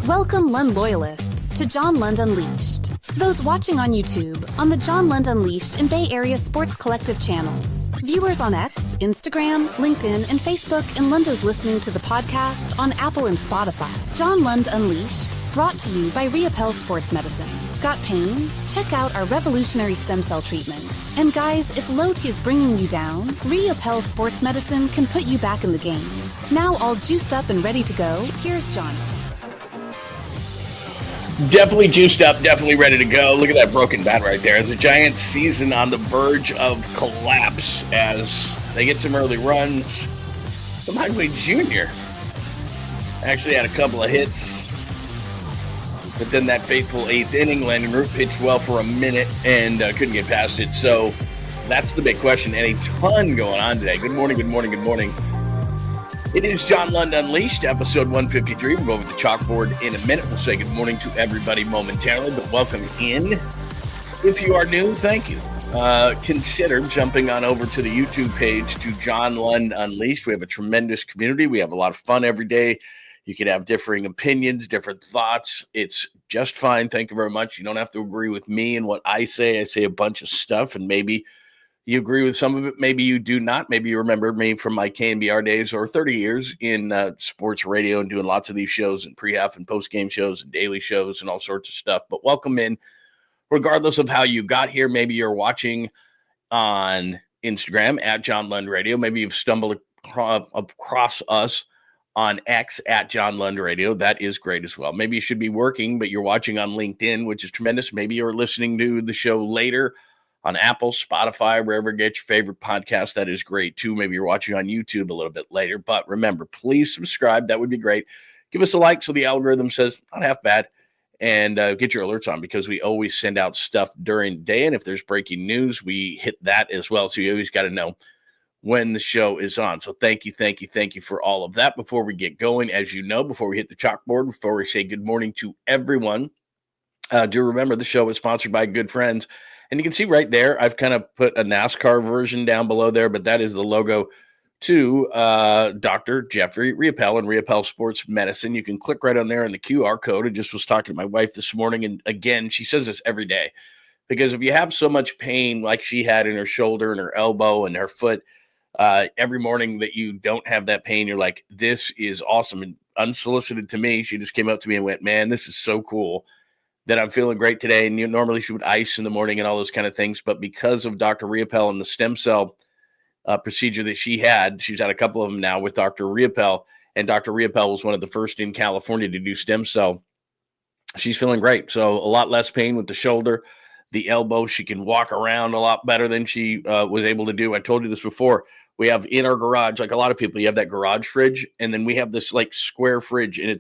Welcome Lund loyalists to John Lund Unleashed. Those watching on YouTube on the John Lund Unleashed and Bay Area Sports Collective channels. Viewers on X, Instagram, LinkedIn, and Facebook, and Lundos listening to the podcast on Apple and Spotify. John Lund Unleashed, brought to you by Reapel Sports Medicine. Got pain? Check out our revolutionary stem cell treatments. And guys, if low T is bringing you down, Reapel Sports Medicine can put you back in the game. Now all juiced up and ready to go, here's John. Definitely juiced up, definitely ready to go. Look at that broken bat right there. It's a Giants season on the verge of collapse as they get some early runs. Some Highway Jr. actually had a couple of hits. But then that fateful eighth inning, Landon Root pitched well for a minute and couldn't get past it. So that's the big question, and a ton going on today. Good morning, good morning, good morning. It is John Lund Unleashed, episode 153. We'll go over the chalkboard in a minute. We'll say good morning to everybody momentarily, but welcome in. If you are new, thank you. Consider jumping on over to the YouTube page to John Lund Unleashed. We have a tremendous community. We have a lot of fun every day. You can have differing opinions, different thoughts. It's just fine. Thank you very much. You don't have to agree with me and what I say. I say a bunch of stuff, and maybe you agree with some of it. Maybe you do not. Maybe you remember me from my KNBR days or 30 years in sports radio and doing lots of these shows and pre-half and post-game shows and daily shows and all sorts of stuff. But welcome in, regardless of how you got here. Maybe you're watching on Instagram at John Lund Radio. Maybe you've stumbled across us on X at John Lund Radio. That is great as well. Maybe you should be working, but you're watching on LinkedIn, which is tremendous. Maybe you're listening to the show later on Apple, Spotify, wherever you get your favorite podcast. That is great too. Maybe you're watching on YouTube a little bit later. But remember, please subscribe. That would be great. Give us a like so the algorithm says not half bad. And get your alerts on, because we always send out stuff during the day. And if there's breaking news, we hit that as well. So you always got to know when the show is on. So thank you for all of that. Before we get going, as you know, before we hit the chalkboard, before we say good morning to everyone, do remember the show is sponsored by good friends. And you can see right there, I've kind of put a NASCAR version down below there, but that is the logo to Dr. Jeffrey Reapel and Reapel Sports Medicine. You can click right on there in the QR code. I just was talking to my wife this morning, and again, she says this every day, because if you have so much pain like she had in her shoulder and her elbow and her foot, every morning that you don't have that pain, you're like, this is awesome. And unsolicited to me, she just came up to me and went, man, this is so cool that I'm feeling great today. And normally she would ice in the morning and all those kind of things. But because of Dr. Reapel and the stem cell procedure that she's had a couple of them now with Dr. Reapel. And Dr. Reapel was one of the first in California to do stem cell. She's feeling great. So a lot less pain with the shoulder, the elbow. She can walk around a lot better than she was able to do. I told you this before. We have in our garage, like a lot of people, you have that garage fridge, and then we have this like square fridge, and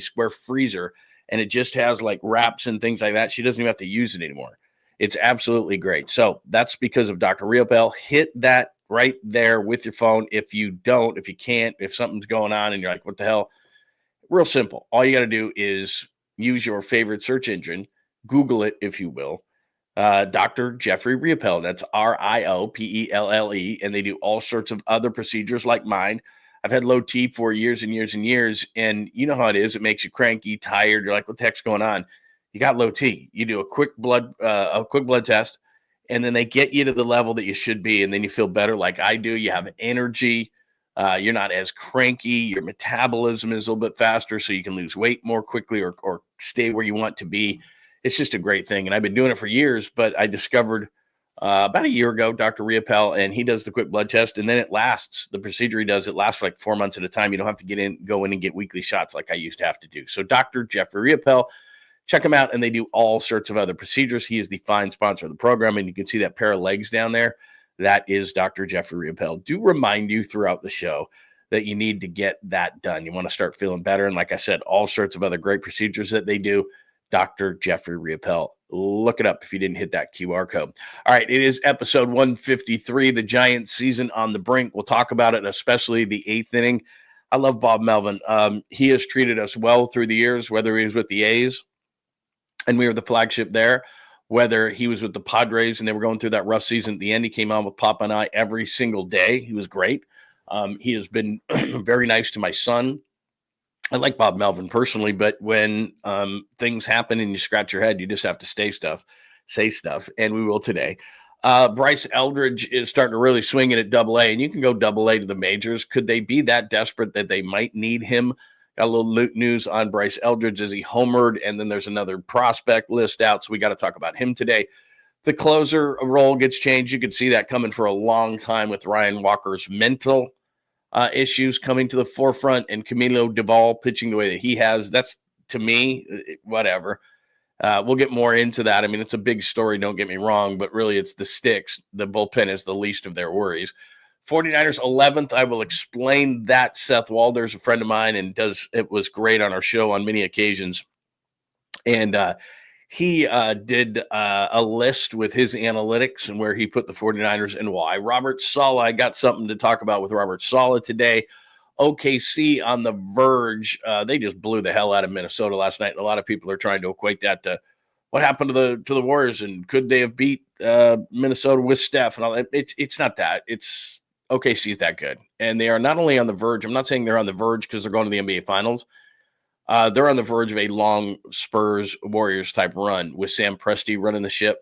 square freezer, and it just has like wraps and things like that. She doesn't even have to use it anymore. It's absolutely great. So that's because of Dr. Reapel. Hit that right there with your phone. If you can't, if something's going on and you're like, what the hell? Real simple. All you got to do is use your favorite search engine, Google it, if you will. Dr. Jeffrey Reapel. That's Riopelle, and they do all sorts of other procedures like mine. I've had low T for years and years and years, and you know how it is. It makes you cranky, tired. You're like, what the heck's going on? You got low T. You do a quick blood test, and then they get you to the level that you should be, and then you feel better like I do. You have energy. You're not as cranky. Your metabolism is a little bit faster, so you can lose weight more quickly or stay where you want to be. It's just a great thing, and I've been doing it for years, but I discovered about a year ago, Dr. Reapel, and he does the quick blood test, and then it lasts. The procedure he does, it lasts for like 4 months at a time. You don't have to go in and get weekly shots like I used to have to do. So Dr. Jeffrey Reapel, check him out, and they do all sorts of other procedures. He is the fine sponsor of the program, and you can see that pair of legs down there. That is Dr. Jeffrey Reapel. Do remind you throughout the show that you need to get that done. You want to start feeling better, and like I said, all sorts of other great procedures that they do. Dr. Jeffrey Reapel. Look it up if you didn't hit that QR code. All right, it is episode 153, the Giants season on the brink. We'll talk about it, especially the eighth inning. I love Bob Melvin. He has treated us well through the years, whether he was with the A's, and we were the flagship there, whether he was with the Padres and they were going through that rough season. At the end, he came on with Papa and I every single day. He was great. He has been very nice to my son. I like Bob Melvin personally, but when things happen and you scratch your head, you just have to say stuff, and we will today. Bryce Eldridge is starting to really swing it at Double-A, and you can go Double-A to the majors. Could they be that desperate that they might need him? Got a little news on Bryce Eldridge as he homered, and then there's another prospect list out, so we got to talk about him today. The closer role gets changed. You could see that coming for a long time with Ryan Walker's mental issues coming to the forefront, and Camilo Duvall pitching the way that he has. That's, to me, whatever. We'll get more into that. I mean, it's a big story, don't get me wrong, but really it's the sticks. The bullpen is the least of their worries. 49ers 11th, I will explain that. Seth Walder's a friend of mine and it was great on our show on many occasions. And he did a list with his analytics and where he put the 49ers and why. Robert Saleh, I got something to talk about with Robert Saleh today. OKC on the Verge. They just blew the hell out of Minnesota last night. And a lot of people are trying to equate that to what happened to the Warriors and could they have beat Minnesota with Steph and all that. It's not that. It's OKC is that good. And they are not only on the verge. I'm not saying they're on the verge because they're going to the NBA Finals. They're on the verge of a long Spurs Warriors type run with Sam Presti running the ship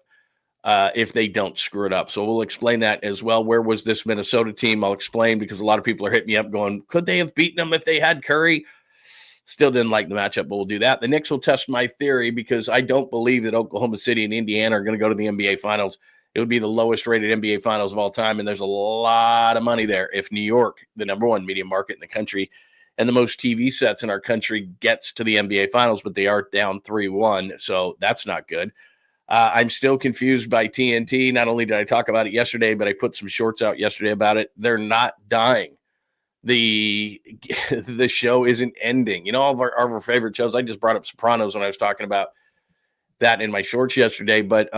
if they don't screw it up. So we'll explain that as well. Where was this Minnesota team? I'll explain because a lot of people are hitting me up going, could they have beaten them if they had Curry? Still didn't like the matchup, but we'll do that. The Knicks will test my theory because I don't believe that Oklahoma City and Indiana are going to go to the NBA Finals. It would be the lowest rated NBA Finals of all time, and there's a lot of money there if New York, the number one media market in the country, and the most TV sets in our country, gets to the NBA Finals, but they are down 3-1, so that's not good. I'm still confused by TNT. Not only did I talk about it yesterday, but I put some shorts out yesterday about it. They're not dying. The show isn't ending. You know, all of our favorite shows. I just brought up Sopranos when I was talking about that in my shorts yesterday. But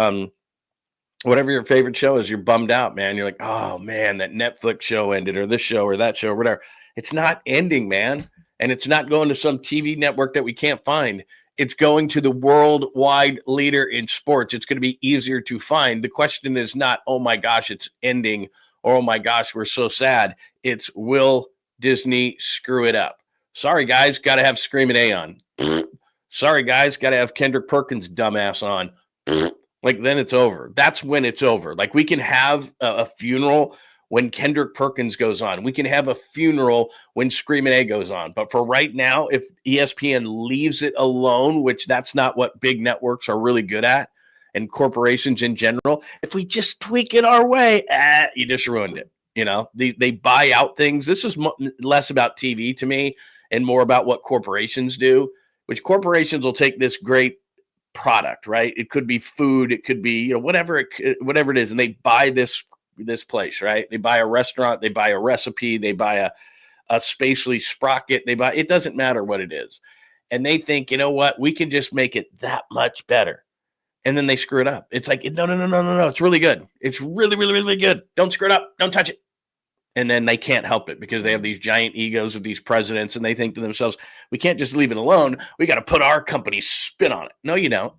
whatever your favorite show is, you're bummed out, man. You're like, oh, man, that Netflix show ended or this show or that show or whatever. It's not ending, man. And it's not going to some TV network that we can't find. It's going to the worldwide leader in sports. It's going to be easier to find. The question is not, oh, my gosh, it's ending, or oh, my gosh, we're so sad. It's, will Disney screw it up? Sorry, guys, got to have Screaming A on. Sorry, guys, got to have Kendrick Perkins' dumbass on. Like, then it's over. That's when it's over. Like, we can have a funeral when Kendrick Perkins goes on. We can have a funeral when Screamin' A goes on. But for right now, if ESPN leaves it alone, which that's not what big networks are really good at, and corporations in general, if we just tweak it our way, you just ruined it. You know, they buy out things. This is less about TV to me and more about what corporations do, which corporations will take this great product, right? It could be food. It could be, you know, whatever it is. And they buy this place, right? They buy a restaurant, they buy a recipe, they buy a spatially sprocket, it doesn't matter what it is. And they think, you know what, we can just make it that much better. And then they screw it up. It's like, no. It's really good. It's really, really, really good. Don't screw it up. Don't touch it. And then they can't help it because they have these giant egos of these presidents and they think to themselves, we can't just leave it alone. We got to put our company's spin on it. No, you don't.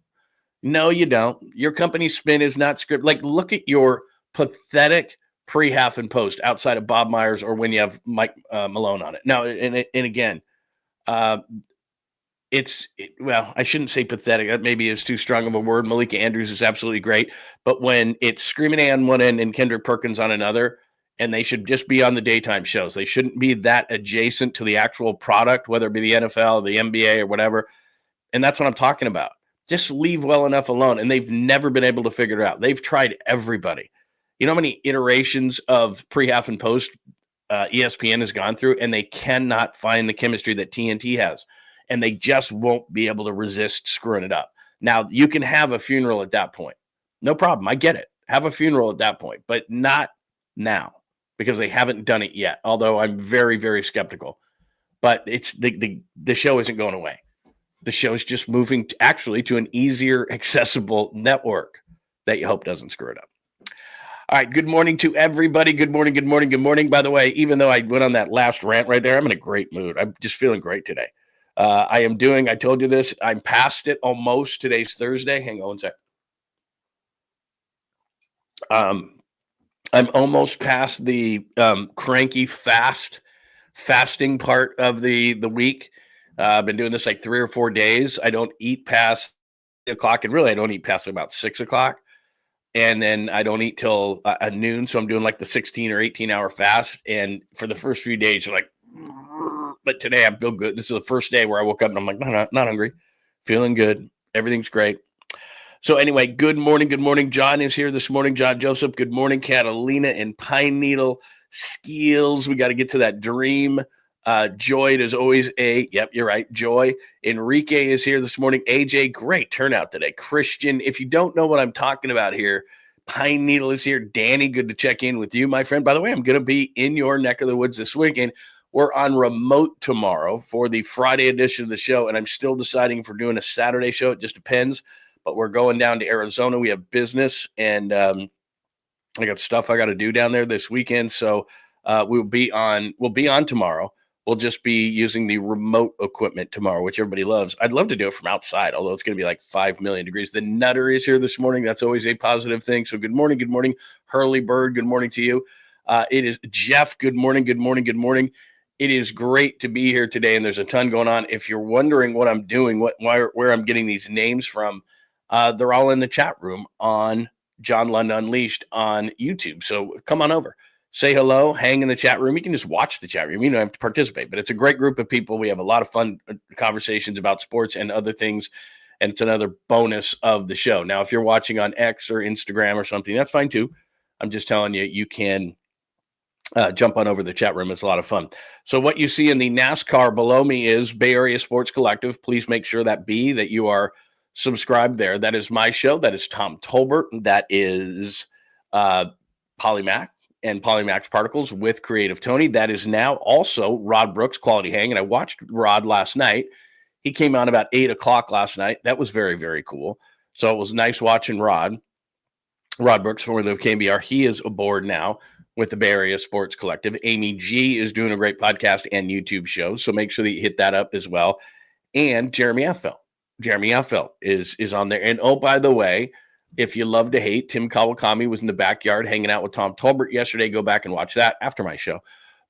No, you don't. Your company's spin is not scripted. Like, look at your pathetic pre, half, and post outside of Bob Myers or when you have Mike Malone on it. Now, and again, well, I shouldn't say pathetic. That maybe is too strong of a word. Malika Andrews is absolutely great. But when it's Screaming A on one end and Kendrick Perkins on another, and they should just be on the daytime shows. They shouldn't be that adjacent to the actual product, whether it be the NFL, the NBA, or whatever. And that's what I'm talking about. Just leave well enough alone. And they've never been able to figure it out. They've tried everybody. You know how many iterations of pre, half, and post ESPN has gone through, and they cannot find the chemistry that TNT has. And they just won't be able to resist screwing it up. Now, you can have a funeral at that point. No problem. I get it. Have a funeral at that point, but not now because they haven't done it yet, although I'm very, very skeptical. But it's the show isn't going away. The show is just moving to an easier, accessible network that you hope doesn't screw it up. All right, good morning to everybody. Good morning, good morning, good morning. By the way, even though I went on that last rant right there, I'm in a great mood. I'm just feeling great today. I told you this, I'm past it almost. Today's Thursday. Hang on one sec. I'm almost past the cranky fasting part of the week. I've been doing this like 3 or 4 days. I don't eat past 8 o'clock, and really I don't eat past about 6 o'clock. And then I don't eat till noon. So I'm doing like the 16 or 18-hour fast. And for the first few days, you're like, but today I feel good. This is the first day where I woke up and I'm like, not hungry, feeling good. Everything's great. So anyway, good morning. Good morning. John is here this morning. John Joseph. Good morning, Catalina and Pine Needle. Skills. We got to get to that dream. Joy is always yep, you're right. Joy. Enrique is here this morning. AJ, great turnout today. Christian, if you don't know what I'm talking about here, Pine Needle is here. Danny, good to check in with you, my friend. By the way, I'm going to be in your neck of the woods this weekend. We're on remote tomorrow for the Friday edition of the show, and I'm still deciding if we're doing a Saturday show. It just depends. But we're going down to Arizona. We have business, and I got stuff I got to do down there this weekend. So we'll be on tomorrow. We'll just be using the remote equipment tomorrow, which everybody loves. I'd love to do it from outside, although it's going to be like 5 million degrees. The Nutter is here this morning. That's always a positive thing. So good morning. Good morning, Hurley Bird. Good morning to you. It is Jeff. Good morning. Good morning. Good morning. It is great to be here today, and there's a ton going on. If you're wondering what I'm doing, where I'm getting these names from, they're all in the chat room on John Lund Unleashed on YouTube. So come on over. Say hello, hang in the chat room. You can just watch the chat room. You don't have to participate, but it's a great group of people. We have a lot of fun conversations about sports and other things, and it's another bonus of the show. Now, if you're watching on X or Instagram or something, that's fine too. I'm just telling you, you can jump on over the chat room. It's a lot of fun. So what you see in the NASCAR below me is Bay Area Sports Collective. Please make sure that you are subscribed there. That is my show. That is Tom Tolbert. That is Polymac and Polymax Particles with Creative Tony. That is now also Rod Brooks, Quality Hang. And I watched Rod last night. He came on about 8 o'clock last night. That was very, very cool. So it was nice watching Rod Brooks, formerly of KBR. He is aboard now with the Bay Area Sports Collective. Amy G is doing a great podcast and YouTube show. So make sure that you hit that up as well. And Jeremy Affel. Jeremy Affel is on there. And oh, by the way, if you love to hate, Tim Kawakami was in the backyard hanging out with Tom Tolbert yesterday. Go back and watch that after my show.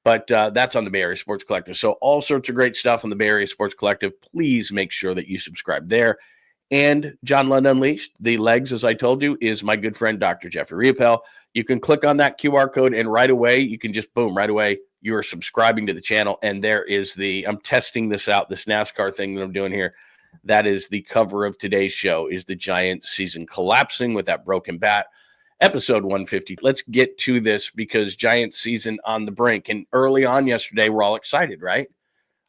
But that's on the Bay Area Sports Collective. So all sorts of great stuff on the Bay Area Sports Collective. Please make sure that you subscribe there. And John Lund Unleashed, the legs, as I told you, is my good friend, Dr. Jeffrey Riopel. You can click on that QR code, and right away, you can just, boom, right away, you are subscribing to the channel. And there is I'm testing this out, this NASCAR thing that I'm doing here. That is the cover of today's show, is the Giants season collapsing with that broken bat, episode 150. Let's get to this because Giants season on the brink. And early on yesterday, we're all excited, right?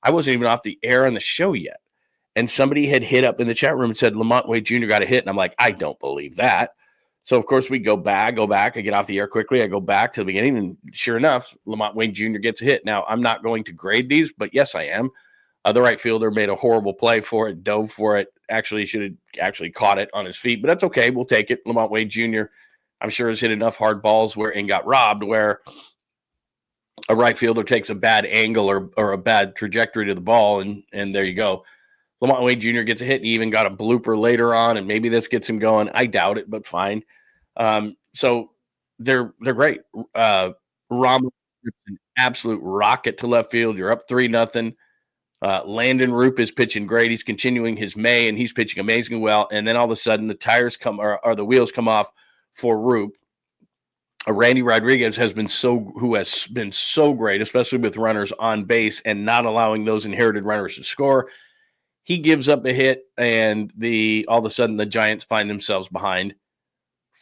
I wasn't even off the air on the show yet. And somebody had hit up in the chat room and said, Lamont Wade Jr. got a hit. And I'm like, I don't believe that. So, of course, we go back. I get off the air quickly. I go back to the beginning. And sure enough, Lamont Wade Jr. gets a hit. Now, I'm not going to grade these, but yes, I am. The right fielder made a horrible play for it, dove for it. Actually, should have actually caught it on his feet, but that's okay. We'll take it. Lamont Wade Jr., I'm sure, has hit enough hard balls and got robbed where a right fielder takes a bad angle or a bad trajectory to the ball, and there you go. Lamont Wade Jr. gets a hit, and he even got a blooper later on, and maybe this gets him going. I doubt it, but fine. So they're great. Rom, an absolute rocket to left field. You're up 3-0. Landon Roop is pitching great. Has continuing his May, and he's pitching amazingly well. And then all of a sudden, the tires come or the wheels come off for Roop. Randy Rodriguez has been so great, especially with runners on base and not allowing those inherited runners to score. He gives up a hit, and all of a sudden the Giants find themselves behind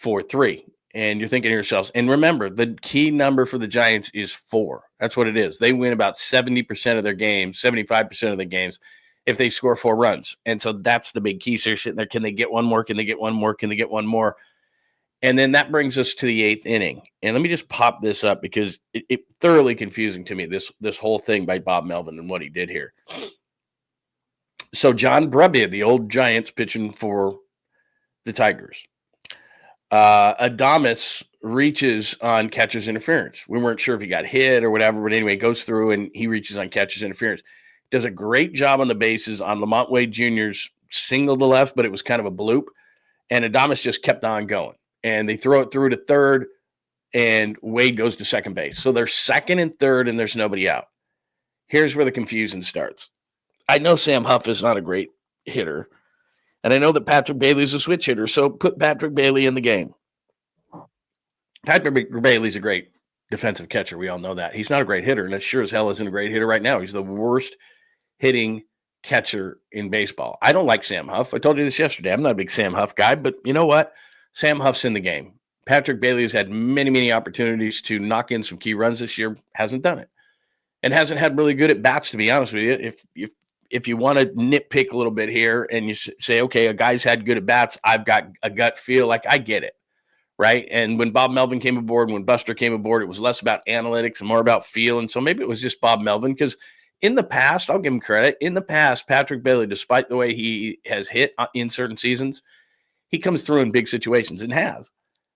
4-3. And you're thinking to yourselves, and remember, the key number for the Giants is 4. That's what it is. They win about 70% of their games, 75% of the games, if they score 4 runs. And so that's the big key. So you're sitting there, can they get one more? Can they get one more? Can they get one more? And then that brings us to the 8th inning. And let me just pop this up because it thoroughly confusing to me, this whole thing by Bob Melvin and what he did here. So John Brebbia, the old Giants, pitching for the Tigers. Adames reaches on catcher's interference. We weren't sure if he got hit or whatever, but anyway, goes through and he reaches on catcher's interference. Does a great job on the bases on Lamont Wade Jr.'s single to left, but it was kind of a bloop. And Adames just kept on going. And they throw it through to third, and Wade goes to second base. So they're second and third, and there's nobody out. Here's where the confusion starts. I know Sam Huff is not a great hitter, and I know that Patrick Bailey's a switch hitter, so put Patrick Bailey in the game. Patrick Bailey's a great defensive catcher. We all know that. He's not a great hitter, and that sure as hell isn't a great hitter right now. He's the worst hitting catcher in baseball. I don't like Sam Huff. I told you this yesterday. I'm not a big Sam Huff guy, but you know what? Sam Huff's in the game. Patrick Bailey has had many, many opportunities to knock in some key runs this year. Hasn't done it. And hasn't had really good at bats, to be honest with you. If you want to nitpick a little bit here and you say, okay, a guy's had good at bats, I've got a gut feel, like I get it, right? And when Bob Melvin came aboard, when Buster came aboard, it was less about analytics and more about feel. And so maybe it was just Bob Melvin, because in the past, I'll give him credit, in the past, Patrick Bailey, despite the way he has hit in certain seasons, he comes through in big situations and has.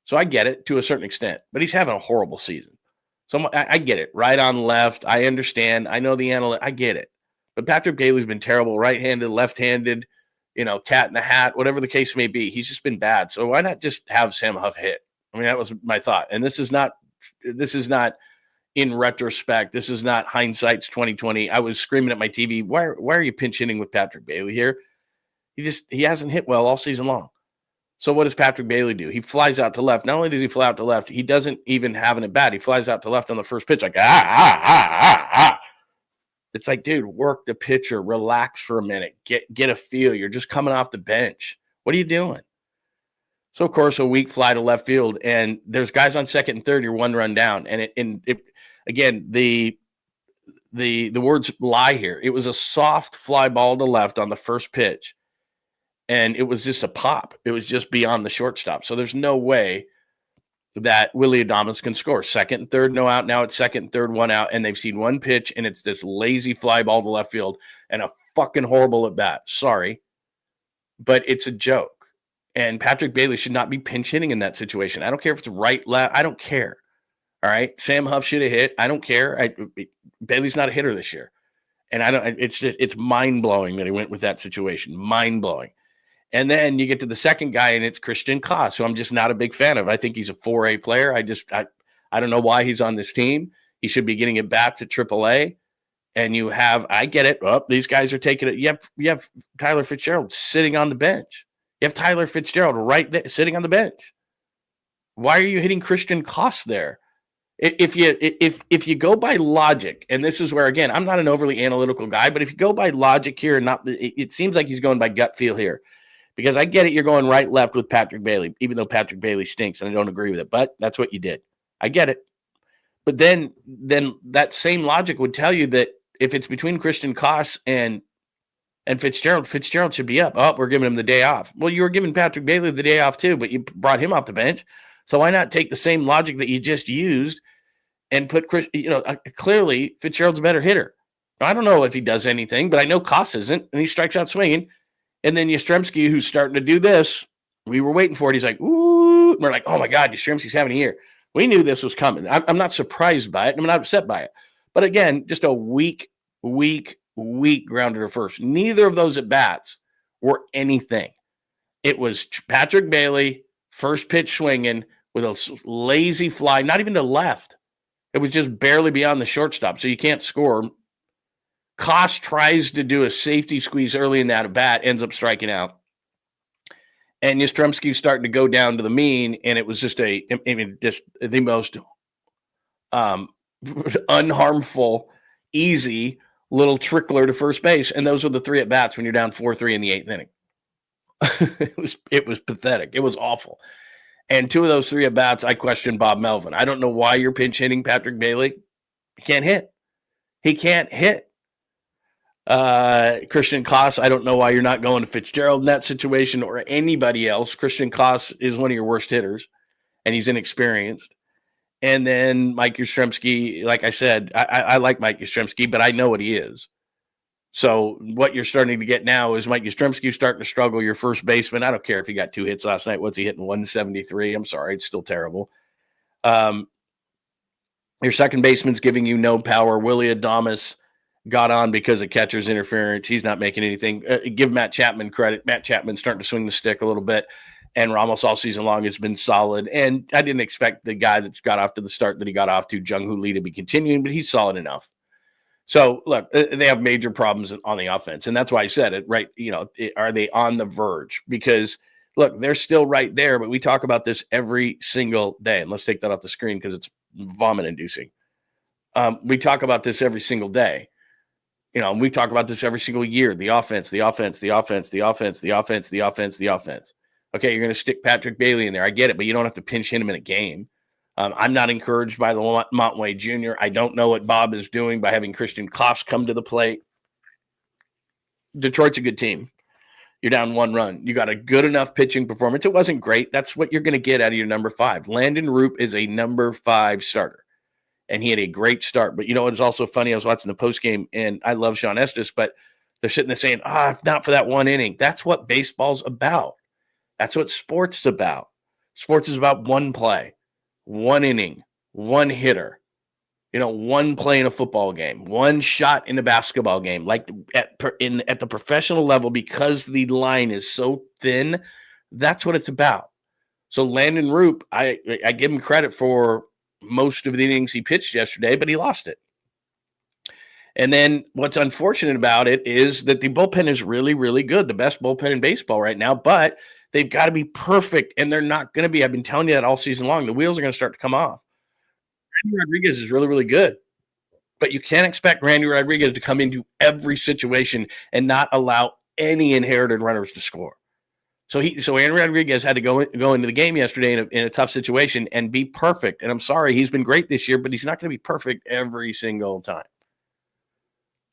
So I get it to a certain extent, but he's having a horrible season. So I get it. Right on left. I understand. I know the analytics. I get it. But Patrick Bailey's been terrible, right-handed, left-handed, cat in the hat, whatever the case may be. He's just been bad. So why not just have Sam Huff hit? I mean, that was my thought. And this is not in retrospect. This is not hindsight's 2020. I was screaming at my TV, why are you pinch hitting with Patrick Bailey here? He hasn't hit well all season long. So what does Patrick Bailey do? He flies out to left. Not only does he fly out to left, he doesn't even have an at bat. He flies out to left on the first pitch like, It's like, dude, work the pitcher, relax for a minute, get a feel. You're just coming off the bench. What are you doing? So, of course, a weak fly to left field, and there's guys on second and third. You're one run down, and again, the words lie here. It was a soft fly ball to left on the first pitch. And it was just a pop. It was just beyond the shortstop. So there's no way that Willie Adames can score. Second and third, no out. Now it's second and third, one out. And they've seen one pitch, and it's this lazy fly ball to left field and a fucking horrible at bat. Sorry. But it's a joke. And Patrick Bailey should not be pinch hitting in that situation. I don't care if it's right, left. I don't care. All right. Sam Huff should have hit. I don't care. Bailey's not a hitter this year. And it's mind blowing that he went with that situation. Mind blowing. And then you get to the second guy, and it's Christian Koss, who I'm just not a big fan of. I think he's a 4A player. I don't know why he's on this team. He should be getting it back to AAA. And I get it. Oh, these guys are taking it. You have Tyler Fitzgerald sitting on the bench. You have Tyler Fitzgerald right there sitting on the bench. Why are you hitting Christian Koss there? If you go by logic, and this is where, again, I'm not an overly analytical guy, but if you go by logic here, it seems like he's going by gut feel here. Because I get it, you're going right, left with Patrick Bailey, even though Patrick Bailey stinks, and I don't agree with it. But that's what you did. I get it. But then that same logic would tell you that if it's between Christian Koss and Fitzgerald should be up. Oh, we're giving him the day off. Well, you were giving Patrick Bailey the day off too, but you brought him off the bench. So why not take the same logic that you just used and put clearly Fitzgerald's a better hitter. I don't know if he does anything, but I know Koss isn't, and he strikes out swinging. And then Yastrzemski, who's starting to do this, we were waiting for it. He's like, ooh. And we're like, oh, my God, Yastrzemski's having a year. We knew this was coming. I'm not surprised by it. I'm not upset by it. But, again, just a weak grounder to first. Neither of those at-bats were anything. It was Patrick Bailey, first pitch swinging with a lazy fly, not even to left. It was just barely beyond the shortstop, so you can't score. Koss tries to do a safety squeeze early in that at bat, ends up striking out. And Yastrzemski's starting to go down to the mean, and it was just the most unharmful, easy little trickler to first base. And those were the three at bats when you're down 4-3 in the eighth inning. It was pathetic. It was awful. And two of those three at bats, I questioned Bob Melvin. I don't know why you're pinch hitting Patrick Bailey. He can't hit. Christian Koss, I don't know why you're not going to Fitzgerald in that situation or anybody else. Christian Koss is one of your worst hitters, and he's inexperienced. And then Mike Yastrzemski, like I said, I like Mike Yastrzemski, but I know what he is. So what you're starting to get now is Mike Yastrzemski starting to struggle. Your first baseman, I don't care if he got 2 hits last night. What's he hitting? 173. I'm sorry, it's still terrible. Your second baseman's giving you no power. Willie Adames got on because of catcher's interference. He's not making anything. Give Matt Chapman credit. Matt Chapman's starting to swing the stick a little bit, and Ramos all season long has been solid. And I didn't expect the guy that's got off to the start that he got off to, Jung Hoo Lee, to be continuing, but he's solid enough. So look, they have major problems on the offense, and that's why I said it, right? Are they on the verge? Because look, they're still right there, but we talk about this every single day. And let's take that off the screen because it's vomit inducing. We talk about this every single day. We talk about this every single year. The offense, the offense, the offense, the offense, the offense, the offense, the offense. Okay, you're going to stick Patrick Bailey in there. I get it, but you don't have to pinch hit him in a game. I'm not encouraged by the Montway Jr. I don't know what Bob is doing by having Christian Koss come to the plate. Detroit's a good team. You're down 1 run. You got a good enough pitching performance. It wasn't great. That's what you're going to get out of your number 5. Landon Roop is a number 5 starter, and he had a great start. But it's also funny. I was watching the postgame, and I love Sean Estes, but they're sitting there saying, if not for that 1 inning. That's what baseball's about. That's what sports is about. Sports is about 1 play. 1 inning, 1 hitter, 1 play in a football game, 1 shot in a basketball game. Like at the professional level, because the line is so thin, that's what it's about. So Landon Roop, I give him credit for most of the innings he pitched yesterday, but he lost it. And then what's unfortunate about it is that the bullpen is really, really good, the best bullpen in baseball right now, but they've got to be perfect, and they're not going to be. I've been telling you that all season long. The wheels are going to start to come off. Randy Rodriguez is really, really good, but you can't expect Randy Rodriguez to come into every situation and not allow any inherited runners to score. So Randy Rodriguez had to go into the game yesterday in a tough situation and be perfect. And I'm sorry, he's been great this year, but he's not going to be perfect every single time.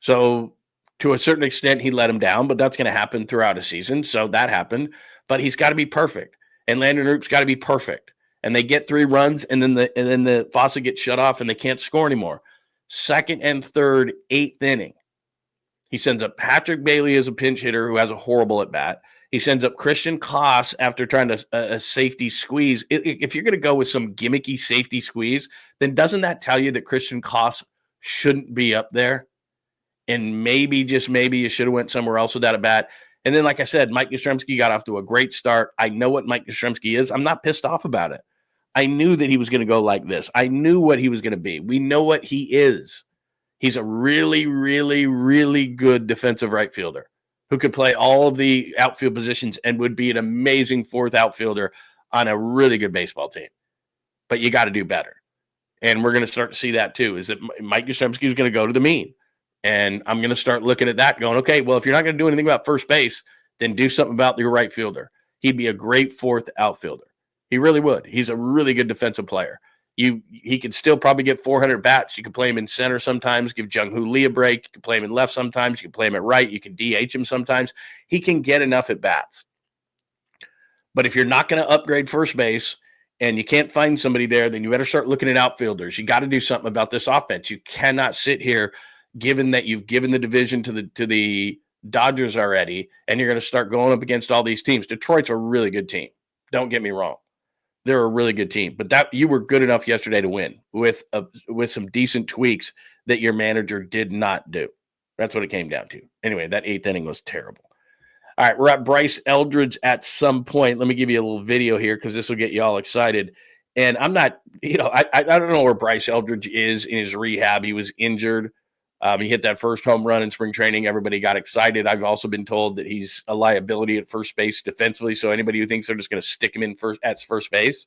So to a certain extent, he let him down, but that's going to happen throughout a season. So that happened, but he's got to be perfect. And Landon Roop's got to be perfect. And they get 3 runs, and then the faucet gets shut off, and they can't score anymore. 2nd and 3rd, 8th inning. He sends up Patrick Bailey as a pinch hitter who has a horrible at bat. He sends up Christian Koss after trying to a safety squeeze. If you're going to go with some gimmicky safety squeeze, then doesn't that tell you that Christian Koss shouldn't be up there? And maybe, just maybe, you should have went somewhere else with that at bat. And then, like I said, Mike Yastrzemski got off to a great start. I know what Mike Yastrzemski is. I'm not pissed off about it. I knew that he was going to go like this. I knew what he was going to be. We know what he is. He's a really, really, really good defensive right fielder who could play all of the outfield positions and would be an amazing 4th outfielder on a really good baseball team. But you got to do better. And we're going to start to see that too, is that Mike Yastrzemski is going to go to the mean. And I'm going to start looking at that going, okay, well, if you're not going to do anything about first base, then do something about your right fielder. He'd be a great 4th outfielder. He really would. He's a really good defensive player. He could still probably get 400 bats. You can play him in center sometimes, give Jung-Hoo Lee a break. You can play him in left sometimes. You can play him at right. You can DH him sometimes. He can get enough at bats. But if you're not going to upgrade first base and you can't find somebody there, then you better start looking at outfielders. You got to do something about this offense. You cannot sit here, given that you've given the division to the Dodgers already, and you're going to start going up against all these teams. Detroit's a really good team. Don't get me wrong. They're a really good team, but that you were good enough yesterday to win with some decent tweaks that your manager did not do. That's what it came down to. Anyway, that 8th inning was terrible. All right, we're at Bryce Eldridge at some point. Let me give you a little video here because this will get you all excited. And I'm not, I don't know where Bryce Eldridge is in his rehab. He was injured. He hit that first home run in spring training. Everybody got excited. I've also been told that he's a liability at first base defensively. So anybody who thinks they're just going to stick him in at first base,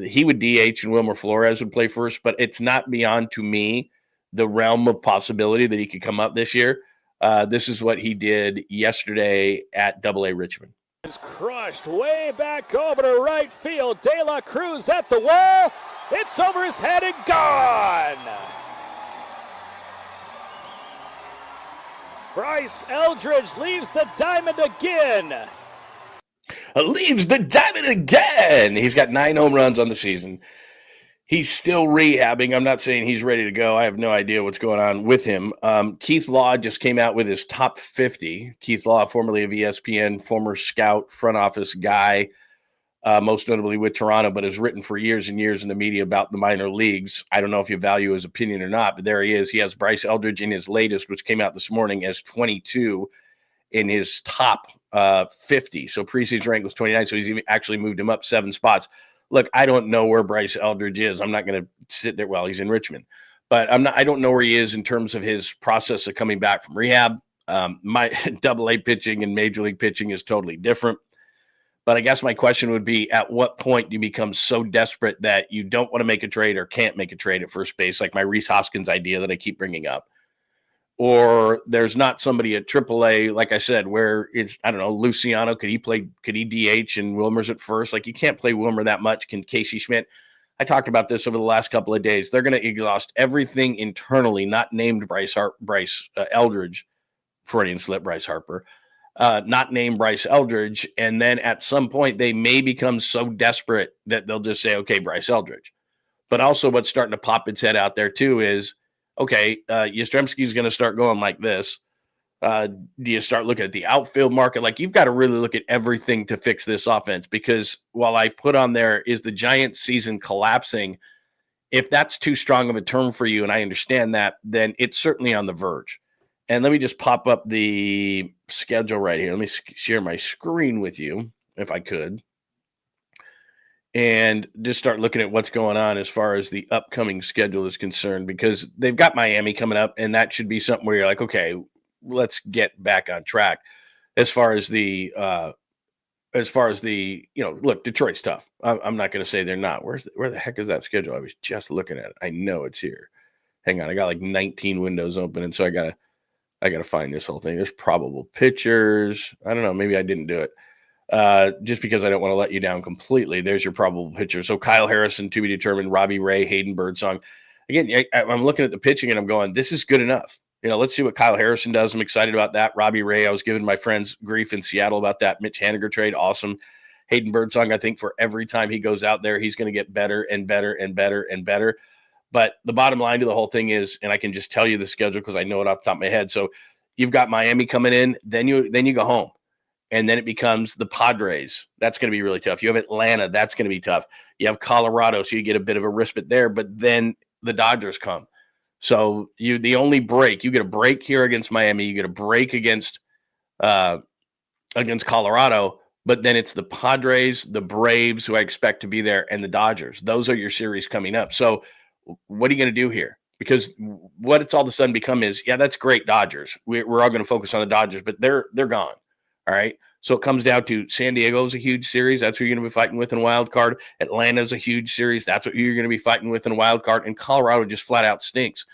he would DH and Wilmer Flores would play first. But it's not beyond, to me, the realm of possibility that he could come up this year. This is what he did yesterday at AA Richmond. It's crushed way back over to right field. De La Cruz at the wall. It's over his head and gone. Bryce Eldridge leaves the diamond again. Leaves the diamond again. He's got 9 home runs on the season. He's still rehabbing. I'm not saying he's ready to go. I have no idea what's going on with him. Keith Law just came out with his top 50. Keith Law, formerly of ESPN, former scout, front office guy, most notably with Toronto, but has written for years and years in the media about the minor leagues. I don't know if you value his opinion or not, but there he is. He has Bryce Eldridge in his latest, which came out this morning, as 22 in his top 50. So preseason rank was 29, so he's even actually moved him up 7 spots. Look, I don't know where Bryce Eldridge is. I'm not going to sit there. Well, he's in Richmond. But I don't know where he is in terms of his process of coming back from rehab. My AA pitching and major league pitching is totally different. But I guess my question would be, at what point do you become so desperate that you don't want to make a trade or can't make a trade at first base, like my Rhys Hoskins idea that I keep bringing up? Or there's not somebody at AAA, like I said, where it's, I don't know, Luciano, could he DH and Wilmer's at first? Like, you can't play Wilmer that much. Can Casey Schmidt? I talked about this over the last couple of days. They're going to exhaust everything internally, not named Bryce Eldridge, Freudian slip, Bryce Harper, not named Bryce Eldridge. And then at some point, they may become so desperate that they'll just say, okay, Bryce Eldridge. But also what's starting to pop its head out there too is, okay, Yastrzemski's going to start going like this. Do you start looking at the outfield market? Like, you've got to really look at everything to fix this offense, because while I put on there, is the Giants season collapsing? If that's too strong of a term for you, and I understand that, then it's certainly on the verge. And let me just pop up the schedule right here. Let me share my screen with you, if I could, and just start looking at what's going on as far as the upcoming schedule is concerned, because they've got Miami coming up, and that should be something where you're like, okay, let's get back on track. As far as the look, Detroit's tough. I'm not going to say they're not. Where the heck is that schedule? I was just looking at it. I know it's here. Hang on, I got like 19 windows open, and so I gotta find this whole thing. There's probable pitchers. I don't know. Maybe I didn't do it. Just because I don't want to let you down completely. There's your probable pitchers. So Kyle Harrison to be determined, Robbie Ray, Hayden Birdsong. Again, I'm looking at the pitching and I'm going, this is good enough. Let's see what Kyle Harrison does. I'm excited about that. Robbie Ray, I was giving my friends grief in Seattle about that Mitch Haniger trade. Awesome. Hayden Birdsong, I think for every time he goes out there, he's going to get better and better and better and better. But the bottom line to the whole thing is, and I can just tell you the schedule because I know it off the top of my head. So you've got Miami coming in, then you go home. And then it becomes the Padres. That's going to be really tough. You have Atlanta. That's going to be tough. You have Colorado, so you get a bit of a respite there. But then the Dodgers come. So you get a break here against Miami. You get a break against Colorado. But then it's the Padres, the Braves, who I expect to be there, and the Dodgers. Those are your series coming up. So what are you going to do here? Because what it's all of a sudden become is, yeah, that's great, Dodgers. We're all going to focus on the Dodgers, but they're gone. All right. So it comes down to San Diego's a huge series. That's who you're going to be fighting with in a wild card. Atlanta's a huge series. That's what you're going to be fighting with in a wild card. And Colorado just flat out stinks.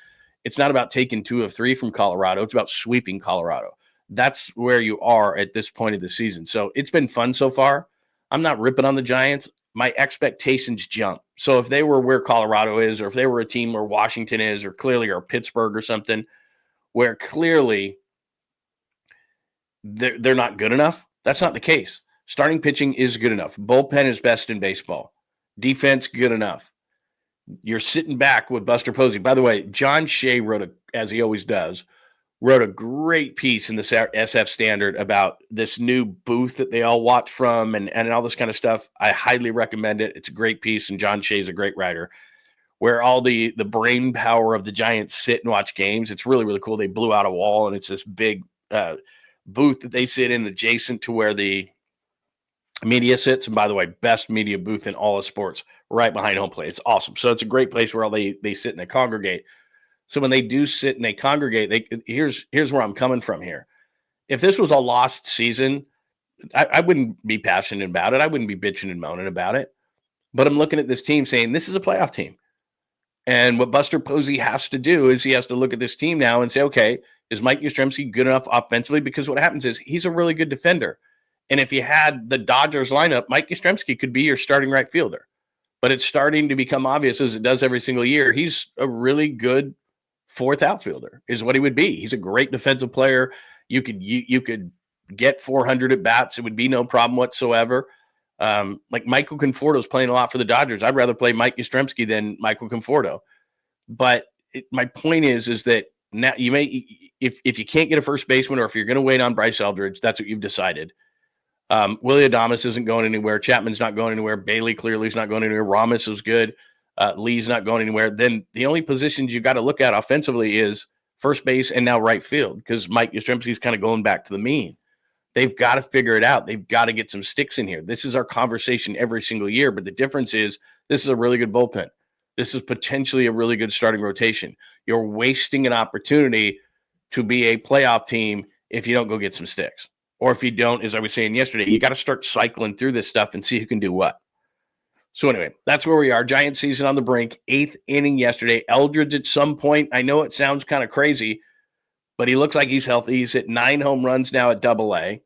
It's not about taking 2 of 3 from Colorado. It's about sweeping Colorado. That's where you are at this point of the season. So it's been fun so far. I'm not ripping on the Giants. My expectations jump. So if they were where Colorado is, or if they were a team where Washington is, or Pittsburgh or something, where clearly they're not good enough, that's not the case. Starting pitching is good enough. Bullpen is best in baseball. Defense, good enough. You're sitting back with Buster Posey. By the way, John Shea as he always does, wrote a great piece in the SF Standard about this new booth that they all watch from and all this kind of stuff. I highly recommend it. It's a great piece, and John Shea's a great writer, where all the brain power of the Giants sit and watch games. It's really, really cool. They blew out a wall, and it's this big booth that they sit in adjacent to where the media sits. And by the way, best media booth in all of sports, right behind home plate. It's awesome. So it's a great place where all they sit and they congregate. So when they do sit and they congregate, here's where I'm coming from here. If this was a lost season, I wouldn't be passionate about it. I wouldn't be bitching and moaning about it. But I'm looking at this team saying, this is a playoff team. And what Buster Posey has to do is he has to look at this team now and say, okay, is Mike Yastrzemski good enough offensively? Because what happens is he's a really good defender. And if you had the Dodgers lineup, Mike Yastrzemski could be your starting right fielder. But it's starting to become obvious, as it does every single year, he's a really good fourth outfielder is what he would be. He's a great defensive player. You could get 400 at bats. It would be no problem whatsoever. Like Michael Conforto is playing a lot for the Dodgers. I'd rather play Mike Yastrzemski than Michael Conforto. But my point is that now you may, if you can't get a first baseman, or if you're going to wait on Bryce Eldridge, that's what you've decided. Willie Adames isn't going anywhere. Chapman's not going anywhere. Bailey clearly is not going anywhere. Ramos is good. Lee's not going anywhere. Then the only positions you got to look at offensively is first base and now right field, because Mike Yastrzemski is kind of going back to the mean. They've got to figure it out. They've got to get some sticks in here. This is our conversation every single year, but the difference is this is a really good bullpen. This is potentially a really good starting rotation. You're wasting an opportunity to be a playoff team if you don't go get some sticks. Or if you don't, as I was saying yesterday, you got to start cycling through this stuff and see who can do what. So anyway, that's where we are. Giant season on the brink. 8th inning yesterday. Eldridge at some point. I know it sounds kind of crazy, but he looks like he's healthy. He's hit 9 home runs now at AA.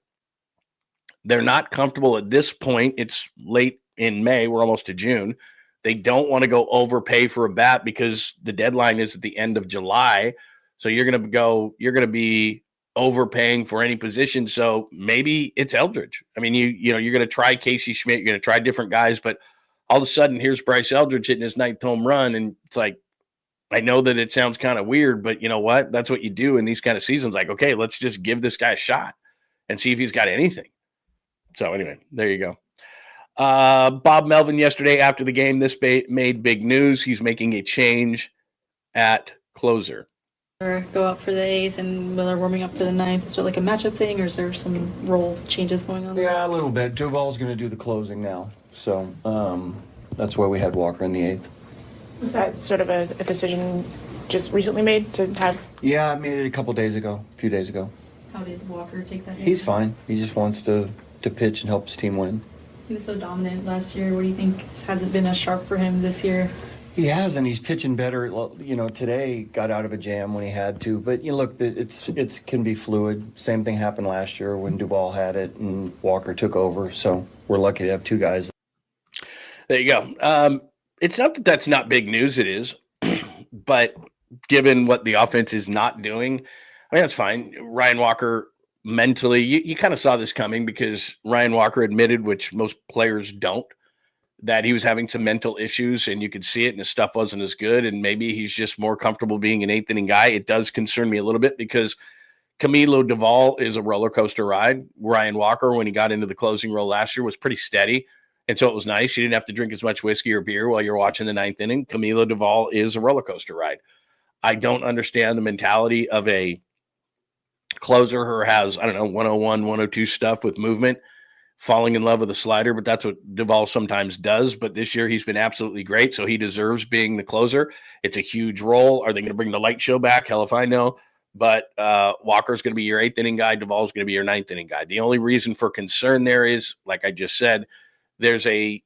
They're not comfortable at this point. It's late in May. We're almost to June. They don't want to go overpay for a bat because the deadline is at the end of July. So you're going to be overpaying for any position. So maybe it's Eldridge. I mean, you're going to try Casey Schmidt. You're going to try different guys, but all of a sudden here's Bryce Eldridge hitting his 9th home run. And it's like, I know that it sounds kind of weird, but you know what? That's what you do in these kind of seasons. Like, okay, let's just give this guy a shot and see if he's got anything. So anyway, there you go. Bob Melvin yesterday after the game, this made big news. He's making a change at closer. Go out for the 8th and Miller warming up for the 9th. Is there like a matchup thing, or is there some role changes going on? Yeah, a little bit. Duval's going to do the closing now, so that's why we had Walker in the 8th. Was that sort of a decision just recently made to have? Yeah, I made it a few days ago. How did Walker take that? He's fine. He just wants to pitch and help his team win. He was so dominant last year. What do you think hasn't been as sharp for him this year? He has, and he's pitching better. You know, today got out of a jam when he had to. But you know, look, it can be fluid. Same thing happened last year when Duval had it and Walker took over. So we're lucky to have 2 guys. There you go. It's not that that's not big news. It is, but given what the offense is not doing, I mean that's fine. Ryan Walker. Mentally, you kind of saw this coming because Ryan Walker admitted, which most players don't, that he was having some mental issues, and you could see it, and his stuff wasn't as good, and maybe he's just more comfortable being an 8th inning guy. It does concern me a little bit because Camilo Duvall is a roller coaster ride. Ryan Walker, when he got into the closing role last year, was pretty steady, and so it was nice. You didn't have to drink as much whiskey or beer while you're watching the 9th inning. Camilo Duvall is a roller coaster ride. I don't understand the mentality of a closer who has, 101, 102 stuff with movement, falling in love with a slider, but that's what Duvall sometimes does. But this year he's been absolutely great, so he deserves being the closer. It's a huge role. Are they going to bring the light show back? Hell if I know. But Walker's going to be your 8th inning guy. Duvall's going to be your 9th inning guy. The only reason for concern there is, like I just said, there's a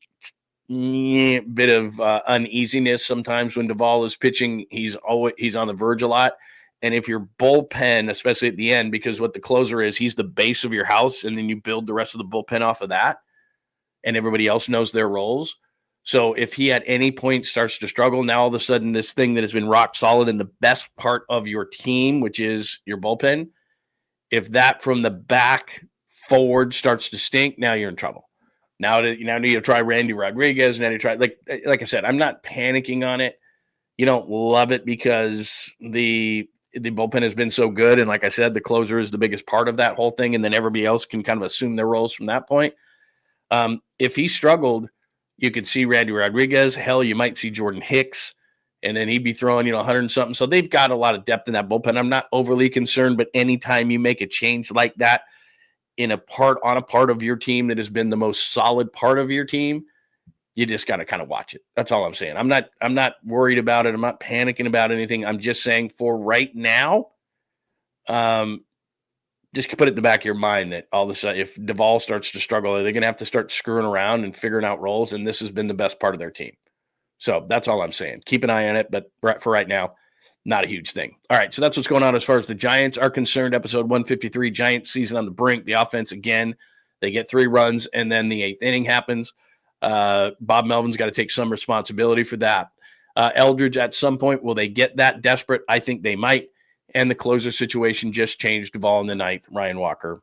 bit of uneasiness sometimes when Duvall is pitching. He's on the verge a lot. And if your bullpen, especially at the end, because what the closer is, he's the base of your house, and then you build the rest of the bullpen off of that, and everybody else knows their roles. So if he at any point starts to struggle, now all of a sudden this thing that has been rock solid in the best part of your team, which is your bullpen, if that from the back forward starts to stink, now you're in trouble. Now you try Randy Rodriguez, now you try, like I said, I'm not panicking on it. You don't love it because the bullpen has been so good. And like I said, the closer is the biggest part of that whole thing. And then everybody else can kind of assume their roles from that point. If he struggled, you could see Randy Rodriguez. Hell, you might see Jordan Hicks. And then he'd be throwing, 100 and something. So they've got a lot of depth in that bullpen. I'm not overly concerned, but anytime you make a change like that on a part of your team that has been the most solid part of your team, you just got to kind of watch it. That's all I'm saying. I'm not worried about it. I'm not panicking about anything. I'm just saying for right now, just put it in the back of your mind that all of a sudden, if Duvall starts to struggle, they're going to have to start screwing around and figuring out roles. And this has been the best part of their team. So that's all I'm saying. Keep an eye on it. But for right now, not a huge thing. All right. So that's what's going on as far as the Giants are concerned. Episode 153, Giants season on the brink. The offense, again, they get 3 runs and then the 8th inning happens. Bob Melvin's got to take some responsibility for that. Eldridge, at some point, will they get that desperate? I think they might. And the closer situation just changed. Duvall in the 9th, Ryan Walker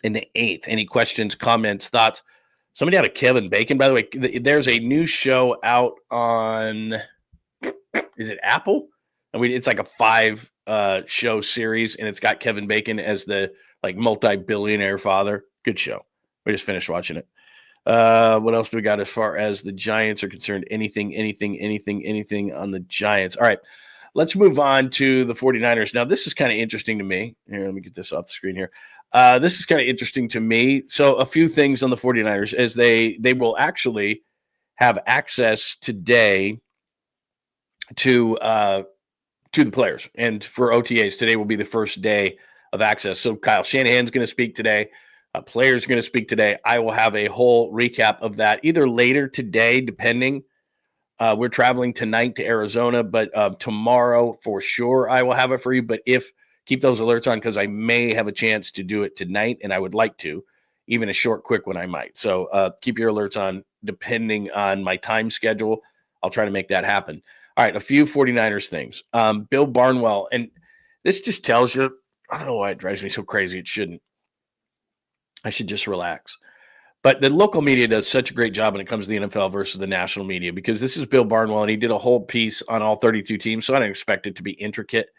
in the 8th. Any questions, comments, thoughts? Somebody out of Kevin Bacon, by the way. There's a new show out on, is it Apple? I mean, it's like a 5 show series, and it's got Kevin Bacon as the multi-billionaire father. Good show. We just finished watching it. What else do we got as far as the Giants are concerned? Anything on the Giants? All right, let's move on to the 49ers. Now, this is kind of interesting to me. Here, let me get this off the screen here. This is kind of interesting to me. So a few things on the 49ers as they will actually have access today to the players. And for OTAs, today will be the first day of access. So Kyle Shanahan's going to speak today. Players going to speak today. I will have a whole recap of that either later today, depending. We're traveling tonight to Arizona, but tomorrow for sure I will have it for you. But keep those alerts on because I may have a chance to do it tonight, and I would like to, even a short, quick one I might. So keep your alerts on depending on my time schedule. I'll try to make that happen. All right, a few 49ers things. Bill Barnwell, and this just tells you, I don't know why it drives me so crazy. It shouldn't. I should just relax. But the local media does such a great job when it comes to the NFL versus the national media because this is Bill Barnwell, and he did a whole piece on all 32 teams, so I don't expect it to be intricate.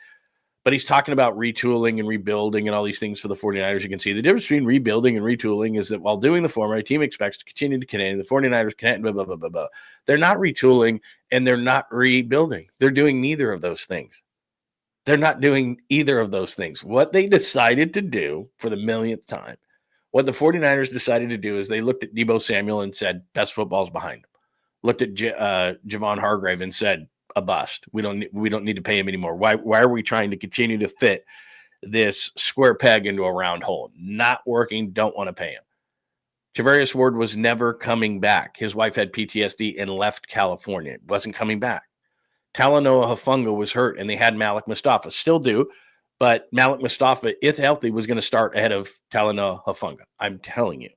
But he's talking about retooling and rebuilding and all these things for the 49ers. You can see the difference between rebuilding and retooling is that while doing the former, a team expects to continue to connect. The 49ers connect, blah, blah, blah, blah, blah. They're not retooling and they're not rebuilding. They're doing neither of those things. They're not doing either of those things. What they decided to do for the millionth time, what the 49ers decided to do is they looked at Deebo Samuel and said, best football's behind him. Looked at Javon Hargrave and said, a bust. We don't need to pay him anymore. Why are we trying to continue to fit this square peg into a round hole? Not working. Don't want to pay him. Javarius Ward was never coming back. His wife had PTSD and left California. Wasn't coming back. Talanoa Hufanga was hurt, and they had Malik Mustafa. Still do, but Malik Mustafa, if healthy, was going to start ahead of Talanoa Hufanga. I'm telling you.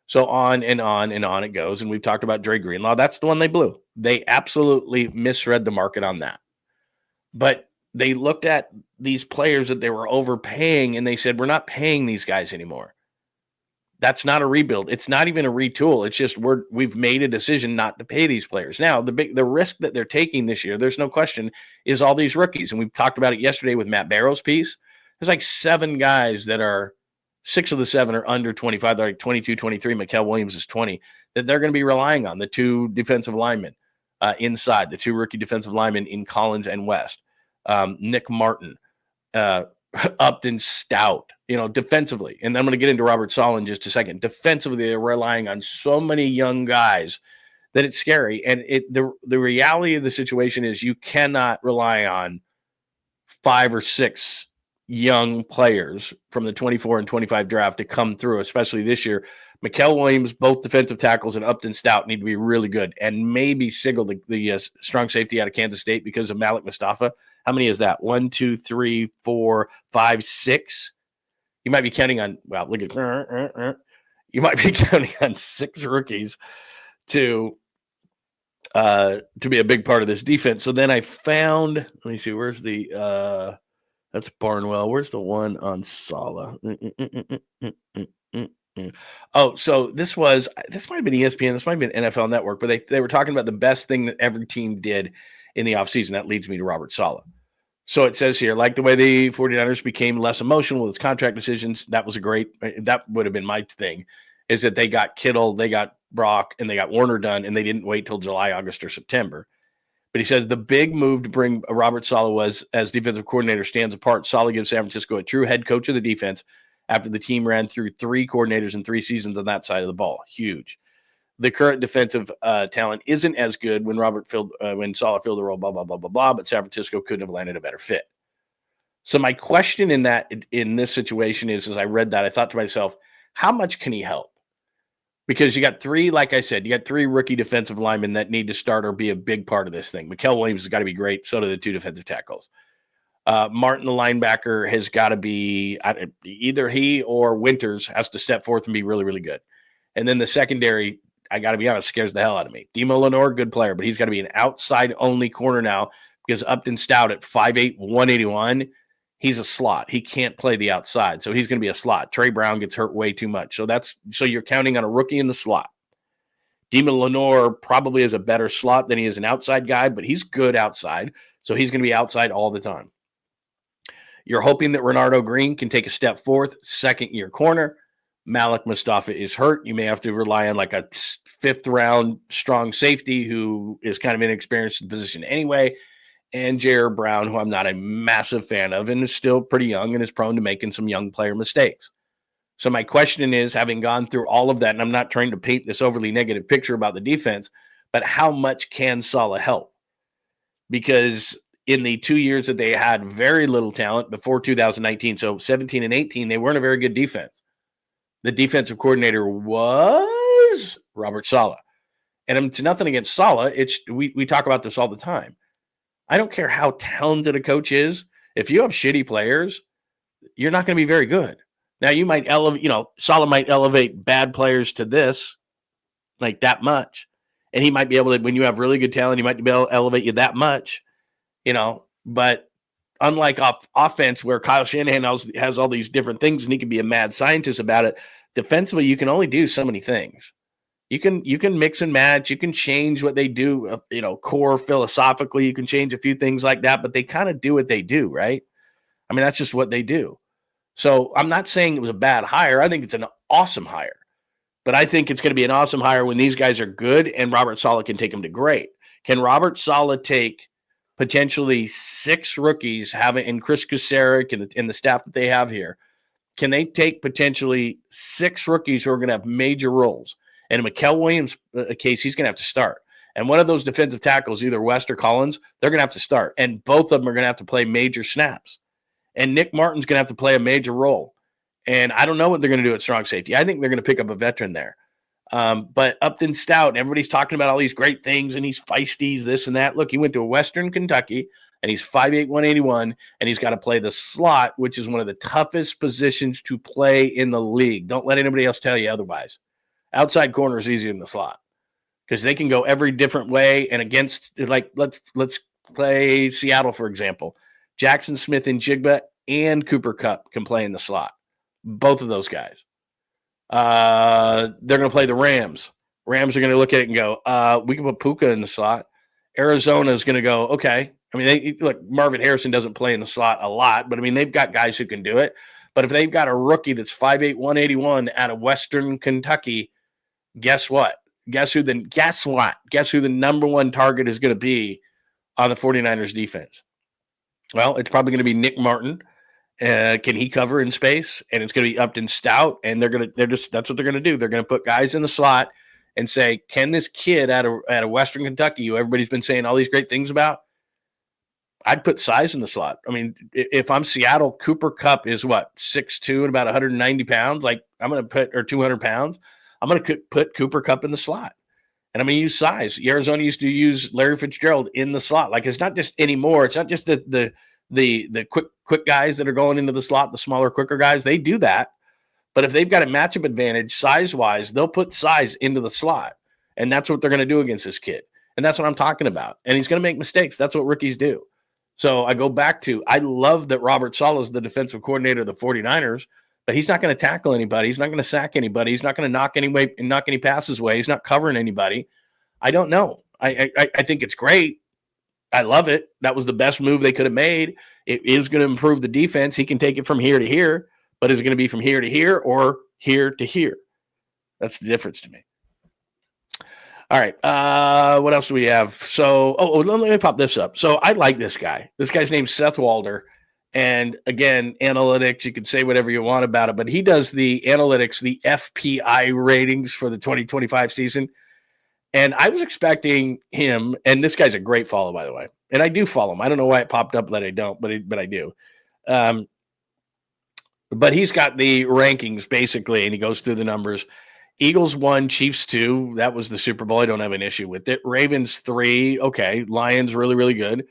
So on and on and on it goes. And we've talked about Dre Greenlaw. That's the one they blew. They absolutely misread the market on that. But they looked at these players that they were overpaying, and they said, we're not paying these guys anymore. That's not a rebuild. It's not even a retool. It's just we've made a decision not to pay these players. Now, the risk that they're taking this year, there's no question, is all these rookies. And we talked about it yesterday with Matt Barrow's piece. There's like 7 guys that are 6 of the 7 are under 25. They're like 22, 23. Mikael Williams is 20. That they're going to be relying on the 2 defensive linemen inside, the 2 rookie defensive linemen in Collins and West. Nick Martin, Upton Stout, defensively. And I'm going to get into Robert Saleh in just a second. Defensively, they're relying on so many young guys that it's scary. And the reality of the situation is you cannot rely on 5 or 6 young players from the 24 and 25 draft to come through, especially this year. Mikael Williams, both defensive tackles, and Upton Stout need to be really good. And maybe Sigel, the strong safety out of Kansas State, because of Malik Mustafa. How many is that? 1, 2, 3, 4, 5, 6. You might be counting on, well, look at, you might be counting on 6 rookies to be a big part of this defense. So then I found, let me see, where's the, that's Barnwell. Where's the one on Saleh? Oh, so this might have been ESPN. This might have been NFL Network, but they were talking about the best thing that every team did in the offseason. That leads me to Robert Saleh. So it says here, like the way the 49ers became less emotional with its contract decisions, that would have been my thing, is that they got Kittle, they got Brock, and they got Warner done, and they didn't wait till July, August, or September. But he says the big move to bring Robert Saleh was, as defensive coordinator stands apart, Saleh gives San Francisco a true head coach of the defense after the team ran through 3 coordinators in 3 seasons on that side of the ball. Huge. The current defensive talent isn't as good when when Saleh filled the role, blah, blah, blah, blah, blah, but San Francisco couldn't have landed a better fit. So my question in this situation is, as I read that, I thought to myself, how much can he help? Because you got 3, like I said, you got 3 rookie defensive linemen that need to start or be a big part of this thing. Mikael Williams has got to be great. So do the 2 defensive tackles. Martin, the linebacker, has got to be either he or Winters has to step forth and be really, really good. And then the secondary, I got to be honest, scares the hell out of me. Demo Lenore, good player, but he's got to be an outside-only corner now because Upton Stout at 5'8", 181, he's a slot. He can't play the outside, so he's going to be a slot. Trey Brown gets hurt way too much. So you're counting on a rookie in the slot. Demo Lenore probably is a better slot than he is an outside guy, but he's good outside, so he's going to be outside all the time. You're hoping that Renardo Green can take a step forth, second-year corner. Malik Mustafa is hurt. You may have to rely on like a 5th-round strong safety who is kind of inexperienced in the position anyway. And Jair Brown, who I'm not a massive fan of and is still pretty young and is prone to making some young player mistakes. So my question is, having gone through all of that, and I'm not trying to paint this overly negative picture about the defense, but how much can Saleh help? because in the 2 years that they had very little talent before 2019, so 17 and 18, they weren't a very good defense. The defensive coordinator was Robert Saleh. And it's nothing against Saleh. We talk about this all the time. I don't care how talented a coach is. If you have shitty players, you're not going to be very good. Now, you might Saleh might elevate bad players to this, like that much. And he might be able to, when you have really good talent, he might be able to elevate you that much, But unlike offense, where Kyle Shanahan has all these different things and he can be a mad scientist about it, defensively, you can only do so many things. You can mix and match. You can change what they do, core philosophically. You can change a few things like that, but they kind of do what they do, right? I mean, that's just what they do. So I'm not saying it was a bad hire. I think it's an awesome hire. But I think it's going to be an awesome hire when these guys are good and Robert Saleh can take them to great. Can Robert Saleh take potentially 6 rookies, and Chris Kuceric and the staff that they have here, can they take potentially 6 rookies who are going to have major roles? And in Mikael Williams' case, he's going to have to start. And one of those defensive tackles, either West or Collins, they're going to have to start. And both of them are going to have to play major snaps. And Nick Martin's going to have to play a major role. And I don't know what they're going to do at strong safety. I think they're going to pick up a veteran there. But Upton Stout, everybody's talking about all these great things, and he's feisty, he's this and that. Look, he went to Western Kentucky, and he's 5'8", 181, and he's got to play the slot, which is one of the toughest positions to play in the league. Don't let anybody else tell you otherwise. Outside corner is easier than the slot because they can go every different way. And against, like, let's play Seattle, for example. Jackson Smith and Jigba and Cooper Kupp can play in the slot. Both of those guys. They're going to play the Rams. Rams are going to look at it and go, we can put Puka in the slot. Arizona is going to go, okay. I mean, look, Marvin Harrison doesn't play in the slot a lot, but I mean, they've got guys who can do it. But if they've got a rookie that's 5'8", 181 out of Western Kentucky, guess what? Guess who the number one target is going to be on the 49ers defense? Well, it's probably going to be Nick Martin. Can he cover in space? And it's going to be Upton Stout, and that's what they're going to do. They're going to put guys in the slot and say, can this kid out of Western Kentucky, who everybody's been saying all these great things about, I'd put size in the slot. I mean, if I'm Seattle, Cooper Kupp is what, 6'2" and about 190 pounds. Like, I'm going to put, or 200 pounds. I'm going to put Cooper Kupp in the slot. And I'm going to use size. Arizona used to use Larry Fitzgerald in the slot. Like, it's not just anymore. It's not just the quick guys that are going into the slot, the smaller, quicker guys. They do that. But if they've got a matchup advantage size-wise, they'll put size into the slot. And that's what they're going to do against this kid. And that's what I'm talking about. And he's going to make mistakes. That's what rookies do. So I go back to, I love that Robert Saleh is the defensive coordinator of the 49ers, but he's not going to tackle anybody. He's not going to sack anybody. He's not going to knock any passes away. He's not covering anybody. I don't know. I think it's great. I love it. That was the best move they could have made. It is going to improve the defense. He can take it from here to here, but is it going to be from here to here or here to here? That's the difference to me. All right. What else do we have? So, let me pop this up. So I like this guy. This guy's named Seth Walder. And again, analytics, you can say whatever you want about it, but he does the analytics, the FPI ratings for the 2025 season. And I was expecting him, and this guy's a great follow, by the way. And I do follow him. I don't know why it popped up that I don't, but I do. But he's got the rankings, basically, and he goes through the numbers. Eagles 1, Chiefs 2. That was the Super Bowl. I don't have an issue with it. Ravens 3. Okay. Lions really, really good.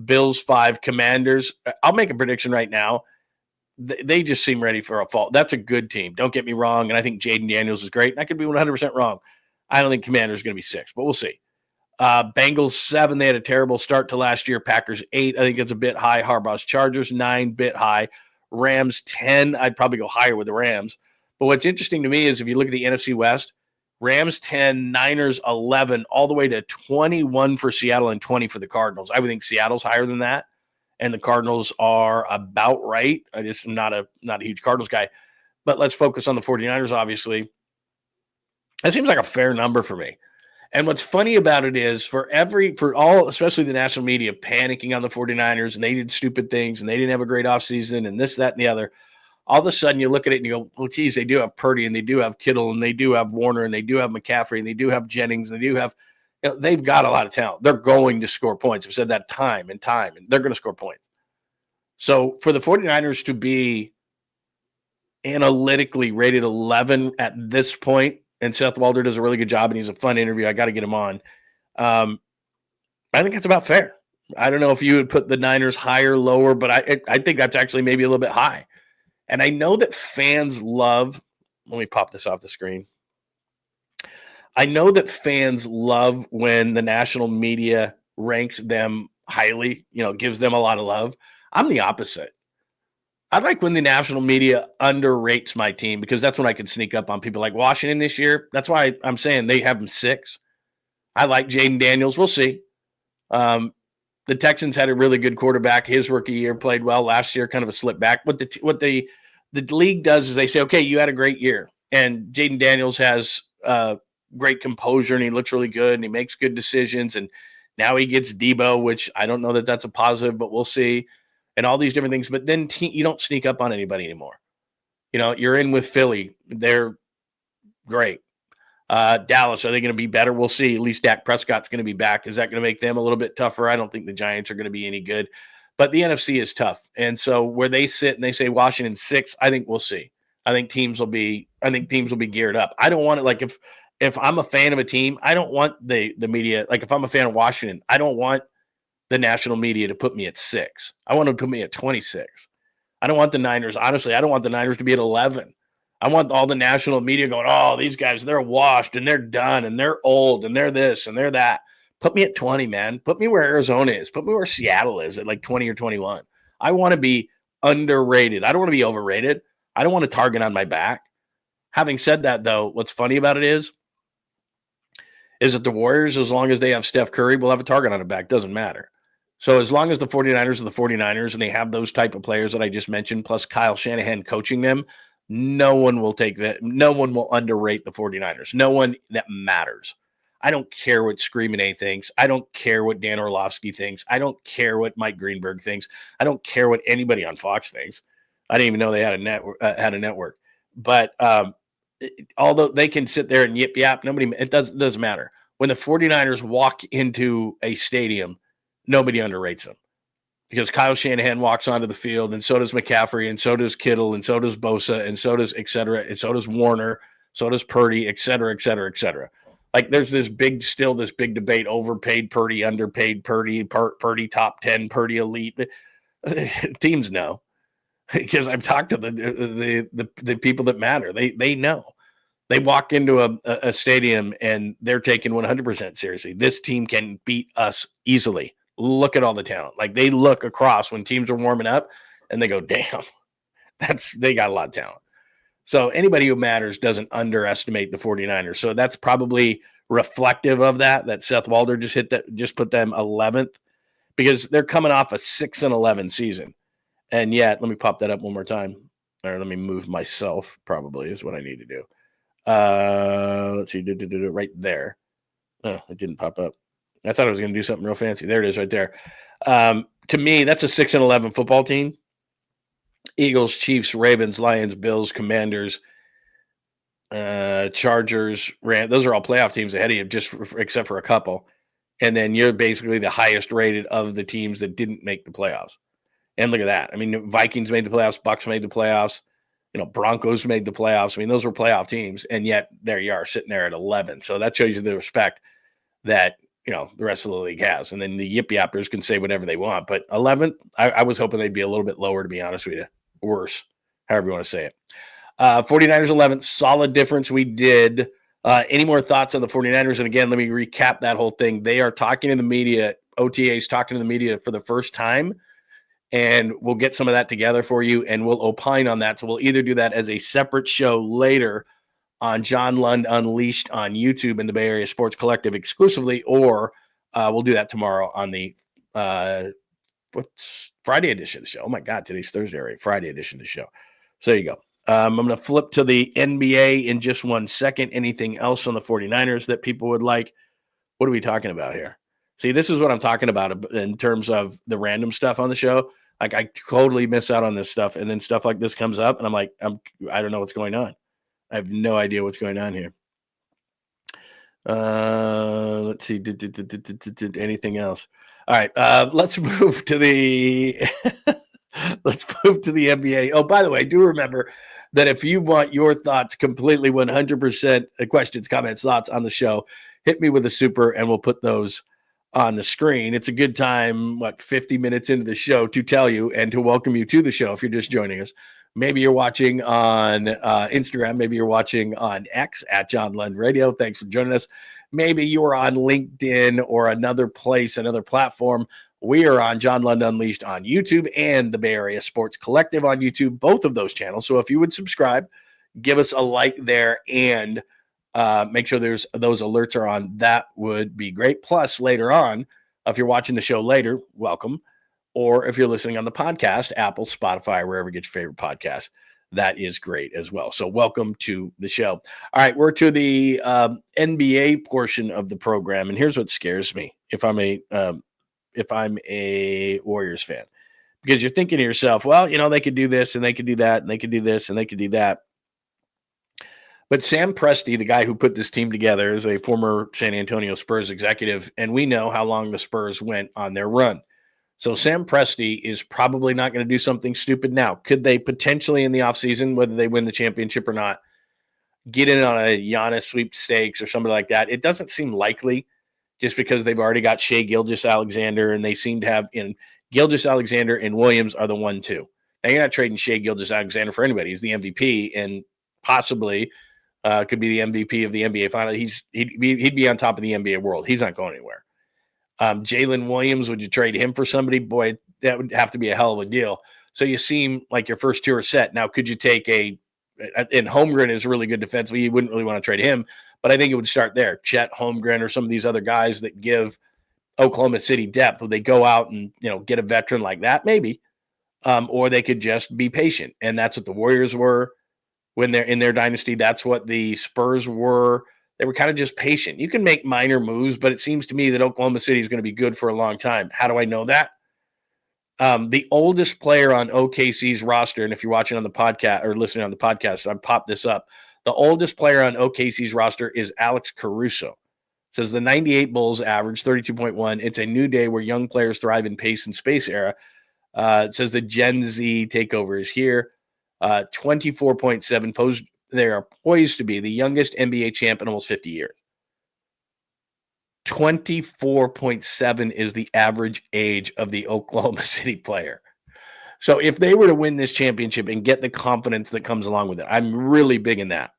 Bills 5. Commanders. I'll make a prediction right now. They just seem ready for a fall. That's a good team. Don't get me wrong. And I think Jaden Daniels is great. And I could be 100% wrong. I don't think Commanders is going to be 6, but we'll see. Bengals 7. They had a terrible start to last year. Packers 8. I think it's a bit high. Harbaugh's Chargers 9, bit high. Rams 10. I'd probably go higher with the Rams. But what's interesting to me is if you look at the NFC West, Rams 10, Niners 11, all the way to 21 for Seattle and 20 for the Cardinals. I would think Seattle's higher than that, and the Cardinals are about right. I just am not a huge Cardinals guy. But let's focus on the 49ers, obviously. That seems like a fair number for me. And what's funny about it is for all, especially the national media, panicking on the 49ers, and they did stupid things, and they didn't have a great offseason, and this, that, and the other. All of a sudden you look at it and you go, well, geez, they do have Purdy, and they do have Kittle, and they do have Warner, and they do have McCaffrey, and they do have Jennings, and they do have, they've got a lot of talent. They're going to score points. I've said that time and time, and they're going to score points. So for the 49ers to be analytically rated 11 at this point, and Seth Walder does a really good job, and he's a fun interview. I got to get him on. I think that's about fair. I don't know if you would put the Niners higher, lower, but I think that's actually maybe a little bit high. And I know that fans love – let me pop this off the screen. I know that fans love when the national media ranks them highly, gives them a lot of love. I'm the opposite. I like when the national media underrates my team because that's when I can sneak up on people like Washington this year. That's why I'm saying they have them 6. I like Jaden Daniels. We'll see. The Texans had a really good quarterback. His rookie year played well. Last year, kind of a slip back. What the league does is they say, okay, you had a great year. And Jaden Daniels has great composure, and he looks really good, and he makes good decisions. And now he gets Debo, which I don't know that that's a positive, but we'll see. And all these different things. But then you don't sneak up on anybody anymore. You're in with Philly. They're great. Dallas, are they going to be better? We'll see. At least Dak Prescott's going to be back. Is that going to make them a little bit tougher? I don't think the Giants are going to be any good. But the NFC is tough. And so where they sit and they say Washington 6, I think we'll see. I think teams will be geared up. I don't want it like if I'm a fan of a team, I don't want the media. Like if I'm a fan of Washington, I don't want the national media to put me at 6. I want them to put me at 26. I don't want the Niners. Honestly, I don't want the Niners to be at 11. I want all the national media going, oh, these guys, they're washed and they're done and they're old and they're this and they're that. Put me at 20, man. Put me where Arizona is. Put me where Seattle is at like 20 or 21. I want to be underrated. I don't want to be overrated. I don't want a target on my back. Having said that, though, what's funny about it is that the Warriors, as long as they have Steph Curry, will have a target on their back. Doesn't matter. So as long as the 49ers are the 49ers and they have those type of players that I just mentioned, plus Kyle Shanahan coaching them, no one will take that. No one will underrate the 49ers. No one that matters. I don't care what Screaming A thinks. I don't care what Dan Orlovsky thinks. I don't care what Mike Greenberg thinks. I don't care what anybody on Fox thinks. I didn't even know they had a network. But although they can sit there and yip yap, it doesn't matter. When the 49ers walk into a stadium, nobody underrates them. Because Kyle Shanahan walks onto the field, and so does McCaffrey, and so does Kittle, and so does Bosa, and so does et cetera, and so does Warner, so does Purdy, et cetera, et cetera, et cetera. Like there's this big debate, overpaid Purdy, underpaid Purdy, Purdy top 10, Purdy elite. Teams know. Because I've talked to the people that matter. They know. They walk into a stadium and they're taken 100% seriously. This team can beat us easily. Look at all the talent. Like they look across when teams are warming up and they go, damn, they got a lot of talent. So anybody who matters doesn't underestimate the 49ers. So that's probably reflective of that Seth Walder just put them 11th because they're coming off a 6-11 season. And yet, let me pop that up one more time. Or let me move myself, probably is what I need to do. Let's see, right there. Oh, it didn't pop up. I thought I was going to do something real fancy. There it is right there. To me, that's a 6-11 football team. Eagles, Chiefs, Ravens, Lions, Bills, Commanders, Chargers, Rams. Those are all playoff teams ahead of you, except for a couple. And then you're basically the highest rated of the teams that didn't make the playoffs. And look at that. I mean, Vikings made the playoffs. Bucks made the playoffs. Broncos made the playoffs. I mean, those were playoff teams. And yet there you are sitting there at 11. So that shows you the respect that, the rest of the league has. And then the yip-yappers can say whatever they want. But 11th, I was hoping they'd be a little bit lower, to be honest with you. Worse, however you want to say it. 49ers 11th, solid difference. We did. Any more thoughts on the 49ers? And again, let me recap that whole thing. They are talking to the media. OTAs talking to the media for the first time. And we'll get some of that together for you, and we'll opine on that. So we'll either do that as a separate show later on John Lund Unleashed on YouTube in the Bay Area Sports Collective exclusively, or we'll do that tomorrow on the Friday edition of the show. Oh, my God, today's Thursday, right? Friday edition of the show. So there you go. I'm going to flip to the NBA in just 1 second. Anything else on the 49ers that people would like? What are we talking about here? See, this is what I'm talking about in terms of the random stuff on the show. Like, I totally miss out on this stuff, and then stuff like this comes up, and I'm like, I don't know what's going on. I have no idea what's going on here. Let's see. Did anything else? All right. Let's move to the let's move to the NBA. Oh, by the way, do remember that if you want your thoughts completely 100% questions, comments, thoughts on the show, hit me with a super and we'll put those on the screen. It's a good time, 50 minutes into the show to tell you and to welcome you to the show if you're just joining us. Maybe you're watching on Instagram. Maybe you're watching on X at John Lund Radio. Thanks for joining us. Maybe you are on LinkedIn or another place, another platform. We are on John Lund Unleashed on YouTube and the Bay Area Sports Collective on YouTube, both of those channels. So if you would subscribe, give us a like there, and make sure those alerts are on. That would be great. Plus, later on, if you're watching the show later, welcome. Or if you're listening on the podcast, Apple, Spotify, wherever you get your favorite podcast, that is great as well. So welcome to the show. All right, we're to the NBA portion of the program, and here's what scares me if I'm a Warriors fan, because you're thinking to yourself, well, they could do this and they could do that and they could do this and they could do that. But Sam Presti, the guy who put this team together, is a former San Antonio Spurs executive, and we know how long the Spurs went on their run. So Sam Presti is probably not going to do something stupid now. Could they potentially in the offseason, whether they win the championship or not, get in on a Giannis sweepstakes or something like that? It doesn't seem likely just because they've already got Shai Gilgeous-Alexander, and they seem to have Gilgeous-Alexander and Williams are the 1-2. Now, you're not trading Shai Gilgeous-Alexander for anybody. He's the MVP and possibly could be the MVP of the NBA final. He'd be on top of the NBA world. He's not going anywhere. Jalen Williams, would you trade him for somebody? Boy, that would have to be a hell of a deal. So you seem like your first two are set. Now, could you take and Holmgren is a really good defensively. You wouldn't really want to trade him, but I think it would start there. Chet Holmgren or some of these other guys that give Oklahoma City depth. Would they go out and, get a veteran like that? Maybe. Or they could just be patient. And that's what the Warriors were when they're in their dynasty. That's what the Spurs were. They were kind of just patient. You can make minor moves, but it seems to me that Oklahoma City is going to be good for a long time. How do I know that? The oldest player on OKC's roster, and if you're watching on the podcast or listening on the podcast, I popped this up. The oldest player on OKC's roster is Alex Caruso. It says the 98 Bulls average 32.1. It's a new day where young players thrive in pace and space era. It says the Gen Z takeover is here. 24.7 they are poised to be the youngest NBA champ in almost 50 years. 24.7 is the average age of the Oklahoma City player. So if they were to win this championship and get the confidence that comes along with it, I'm really big in that.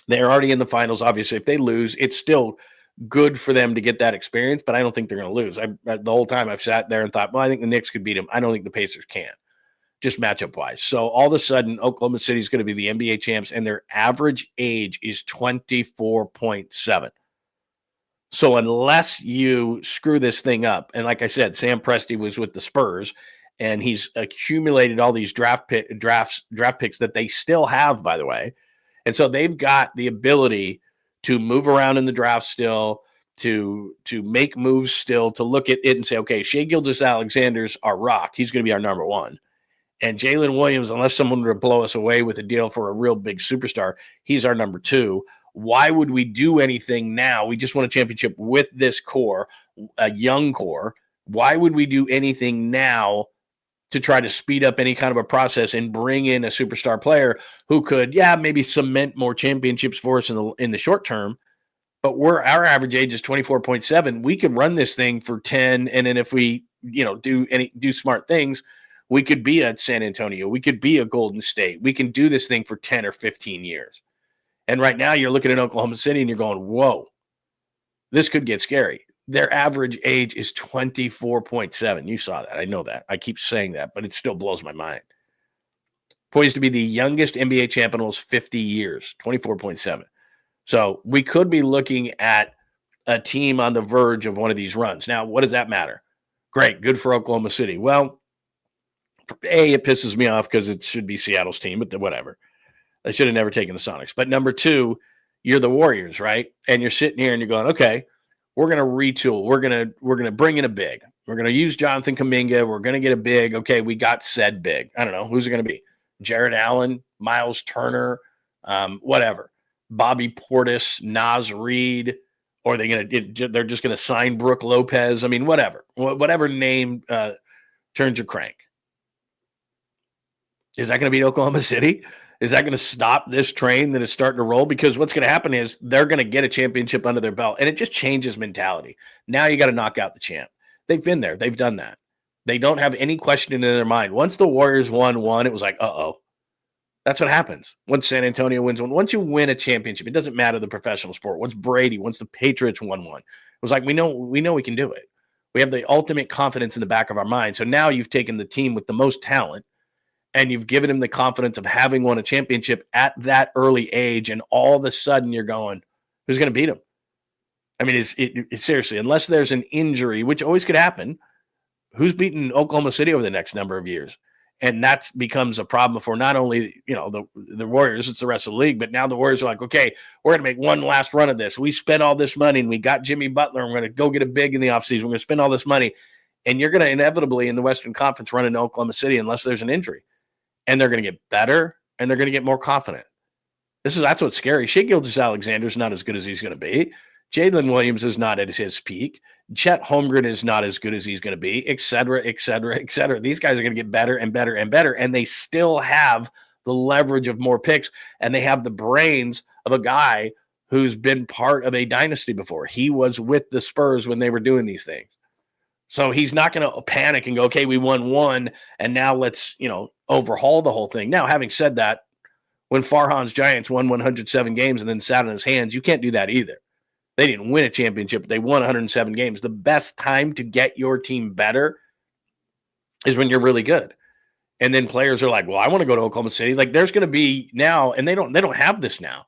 They're already in the finals. Obviously, if they lose, it's still good for them to get that experience, but I don't think they're going to lose. The whole time I've sat there and thought, well, I think the Knicks could beat them. I don't think the Pacers can. Just matchup wise. So all of a sudden, Oklahoma City is going to be the NBA champs, and their average age is 24.7. So unless you screw this thing up, and like I said, Sam Presti was with the Spurs, and he's accumulated all these draft picks that they still have, by the way. And so they've got the ability to move around in the draft still, to make moves still, to look at it and say, okay, Shai Gilgeous-Alexander's our rock. He's going to be our number one. And Jalen Williams, unless someone were to blow us away with a deal for a real big superstar, he's our number two. Why would we do anything now? We just won a championship with this core, a young core. Why would we do anything now to try to speed up any kind of a process and bring in a superstar player who could, maybe cement more championships for us in the short term? But our average age is 24.7. We could run this thing for 10, and then if we, do smart things, we could be at San Antonio. We could be a Golden State. We can do this thing for 10 or 15 years. And right now you're looking at Oklahoma City and you're going, whoa, this could get scary. Their average age is 24.7. You saw that. I know that. I keep saying that, but it still blows my mind. Poised to be the youngest NBA champ in almost 50 years, 24.7. So we could be looking at a team on the verge of one of these runs. Now, what does that matter? Great. Good for Oklahoma City. Well, it pisses me off because it should be Seattle's team, but whatever. They should have never taken the Sonics. But number two, you're the Warriors, right? And you're sitting here and you're going, okay, we're going to retool. We're going to bring in a big. We're going to use Jonathan Kuminga. We're going to get a big. Okay, we got said big. I don't know. Who's it going to be? Jared Allen, Miles Turner, whatever. Bobby Portis, Naz Reid, or they're just going to sign Brooke Lopez. I mean, whatever name turns your crank. Is that going to beat Oklahoma City? Is that going to stop this train that is starting to roll? Because what's going to happen is they're going to get a championship under their belt, and it just changes mentality. Now you got to knock out the champ. They've been there. They've done that. They don't have any question in their mind. Once the Warriors won one, it was like, uh-oh. That's what happens. Once San Antonio wins one, once you win a championship, it doesn't matter the professional sport. Once the Patriots won one, it was like, we know we can do it. We have the ultimate confidence in the back of our mind. So now you've taken the team with the most talent, and you've given him the confidence of having won a championship at that early age, and all of a sudden you're going, who's going to beat him? I mean, it's seriously, unless there's an injury, which always could happen, who's beating Oklahoma City over the next number of years? And that becomes a problem for not only, the Warriors, it's the rest of the league, but now the Warriors are like, okay, we're going to make one last run of this. We spent all this money, and we got Jimmy Butler, and we're going to go get a big in the offseason. We're going to spend all this money, and you're going to inevitably in the Western Conference run into Oklahoma City unless there's an injury. And they're going to get better, and they're going to get more confident. That's what's scary. Shai Gilgeous-Alexander is not as good as he's going to be. Jalen Williams is not at his peak. Chet Holmgren is not as good as he's going to be, et cetera, et cetera, et cetera. These guys are going to get better and better and better, and they still have the leverage of more picks, and they have the brains of a guy who's been part of a dynasty before. He was with the Spurs when they were doing these things. So he's not going to panic and go, okay, we won one, and now let's, overhaul the whole thing. Now, having said that, when Farhan's Giants won 107 games and then sat on his hands, you can't do that either. They didn't win a championship, but they won 107 games. The best time to get your team better is when you're really good. And then players are like, well, I want to go to Oklahoma City. Like, there's going to be now, and they don't have this now.